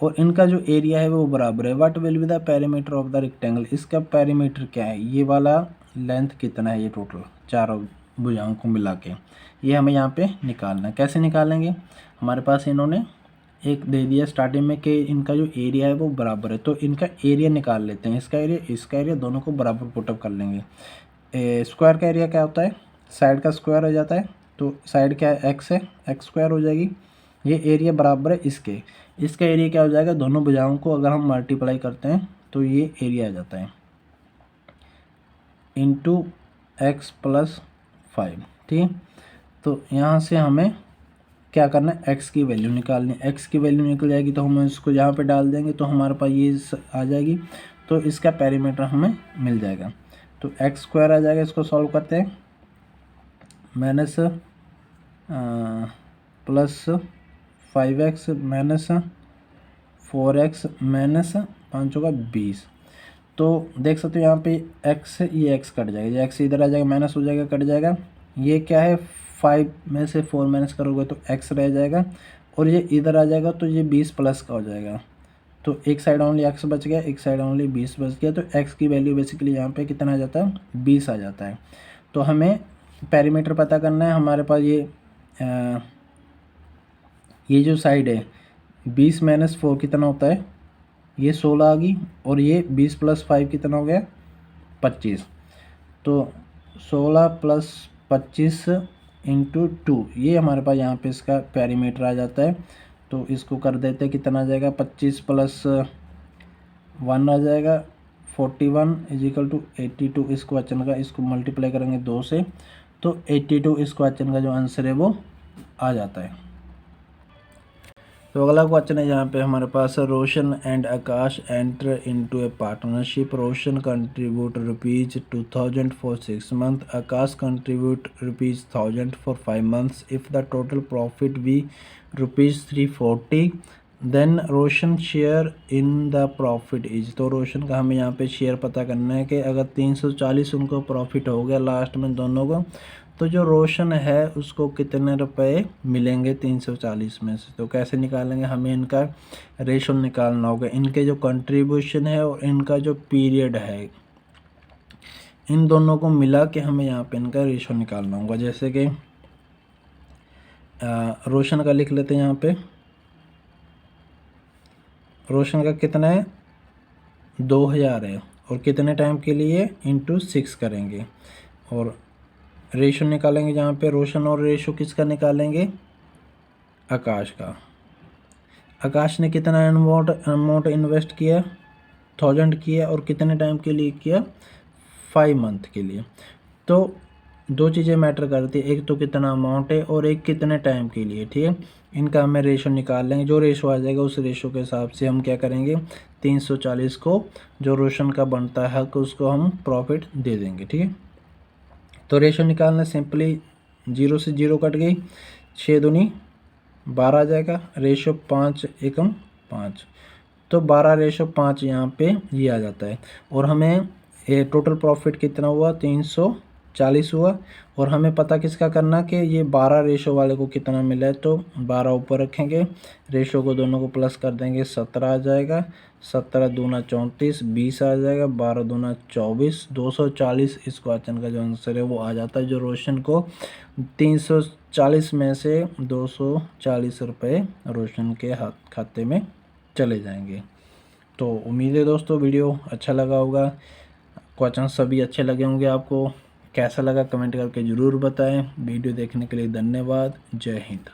और इनका जो एरिया है वो बराबर है। What will be the perimeter of the rectangle, इसका पेरीमीटर क्या है, ये वाला लेंथ कितना है, ये टोटल चारों भुजाओं को मिला के, ये हमें यहाँ पे निकालना है। कैसे निकालेंगे, हमारे पास इन्होंने एक दे दिया स्टार्टिंग में कि इनका जो एरिया है वो बराबर है, तो इनका एरिया निकाल लेते हैं। इसका एरिया दोनों को बराबर पुटअप कर लेंगे। स्क्वायर का एरिया क्या होता है, साइड का स्क्वायर हो जाता है, तो साइड क्या है, x है, एक्स स्क्वायर हो जाएगी। ये एरिया बराबर है इसका एरिया क्या हो जाएगा, दोनों भुजाओं को अगर हम मल्टीप्लाई करते हैं तो ये एरिया आ जाता है इंटू x प्लस 5। ठीक है, तो यहाँ से हमें क्या करना है, x की वैल्यू निकालनी है। x की वैल्यू निकल जाएगी तो हम इसको यहाँ पे डाल देंगे तो हमारे पास ये आ जाएगी, तो इसका पेरीमीटर हमें मिल जाएगा। तो एक्स स्क्वायर आ जाएगा, इसको सॉल्व करते हैं, minus plus 5x minus 4x minus 5 होगा 20। तो देख सकते हो यहाँ पे x, ये x कट जाएगा, ये x इधर आ जाएगा, माइनस हो जाएगा, कट जाएगा। ये क्या है, 5 में से 4 माइनस करोगे तो x रह जाएगा, और ये इधर आ जाएगा तो ये 20 प्लस का हो जाएगा। तो एक साइड ओनली x बच गया, एक साइड ओनली 20 बच गया। तो x की वैल्यू बेसिकली यहाँ पे कितना आ जाता है, 20 आ जाता है। तो हमें पेरीमीटर पता करना है। हमारे पास ये जो साइड है 20 माइनस 4 कितना होता है, ये 16 आ गई, और ये 20 प्लस 5 कितना हो गया, 25। तो 16 प्लस 25 इंटू 2, ये हमारे पास यहाँ पे इसका पेरीमीटर आ जाता है। तो इसको कर देते हैं, कितना आ जाएगा, 25 प्लस 1 आ जाएगा 41 इजिकल टू 82 इस क्वेश्चन का। इसको मल्टीप्लाई करेंगे 2 से, तो 82 इस क्वेश्चन का जो आंसर है वो आ जाता है। तो अगला क्वेश्चन है यहाँ पे हमारे पास, Roshan and Akash enter into a partnership. Roshan contribute ₹2000 for 6 month, Akash contribute ₹1000 for 5 months. If the total profit be ₹340, then Roshan share in the profit is. तो रोशन का हमें यहाँ पे शेयर पता करना है कि अगर 340 उनको प्रॉफिट हो गया लास्ट में दोनों को, तो जो रोशन है उसको कितने रुपए मिलेंगे 340 में से। तो कैसे निकालेंगे, हमें इनका रेशो निकालना होगा, इनके जो कंट्रीब्यूशन है और इनका जो पीरियड है, इन दोनों को मिला के हमें यहाँ पे इनका रेशो निकालना होगा। जैसे कि रोशन का लिख लेते हैं, यहाँ पे रोशन का कितना है, 2000 है, और कितने टाइम के लिए, इंटू 6 करेंगे, और रेशो निकालेंगे। जहाँ पे रोशन और रेशो किसका निकालेंगे, आकाश का। आकाश ने कितना अमाउंट इन्वेस्ट किया, 1000 किया, और कितने टाइम के लिए किया, 5 मंथ के लिए। तो दो चीज़ें मैटर करती है, एक तो कितना अमाउंट है और एक कितने टाइम के लिए। ठीक है, इनका हमें रेशो निकाल लेंगे। जो रेशो आ जाएगा उस रेशो के हिसाब से हम क्या करेंगे, 340 को जो रोशन का बनता है उसको हम प्रॉफिट दे देंगे। ठीक है, तो रेशो निकालना सिंपली 0 से 0 कट गई, 6 दूनी 12 आ जाएगा, रेशो 5 एकम 5, तो 12 रेशो 5 यहाँ पे ये आ जाता है। और हमें ये टोटल प्रॉफिट कितना हुआ, 340 हुआ, और हमें पता किसका करना कि ये 12 रेशो वाले को कितना मिला है। तो 12 ऊपर रखेंगे, रेशो को दोनों को प्लस कर देंगे, 17 आ जाएगा, 17 दूना 34, 20 आ जाएगा, 12 दूना 24, 240 इस क्वेश्चन का जो आंसर है वो आ जाता है। जो रोशन को 340 में से 240 रुपये रोशन के खाते में चले जाएंगे। तो उम्मीद है दोस्तों वीडियो अच्छा लगा होगा, क्वेश्चन सभी अच्छे लगे होंगे आपको। कैसा लगा कमेंट करके ज़रूर बताएं। वीडियो देखने के लिए धन्यवाद। जय हिंद।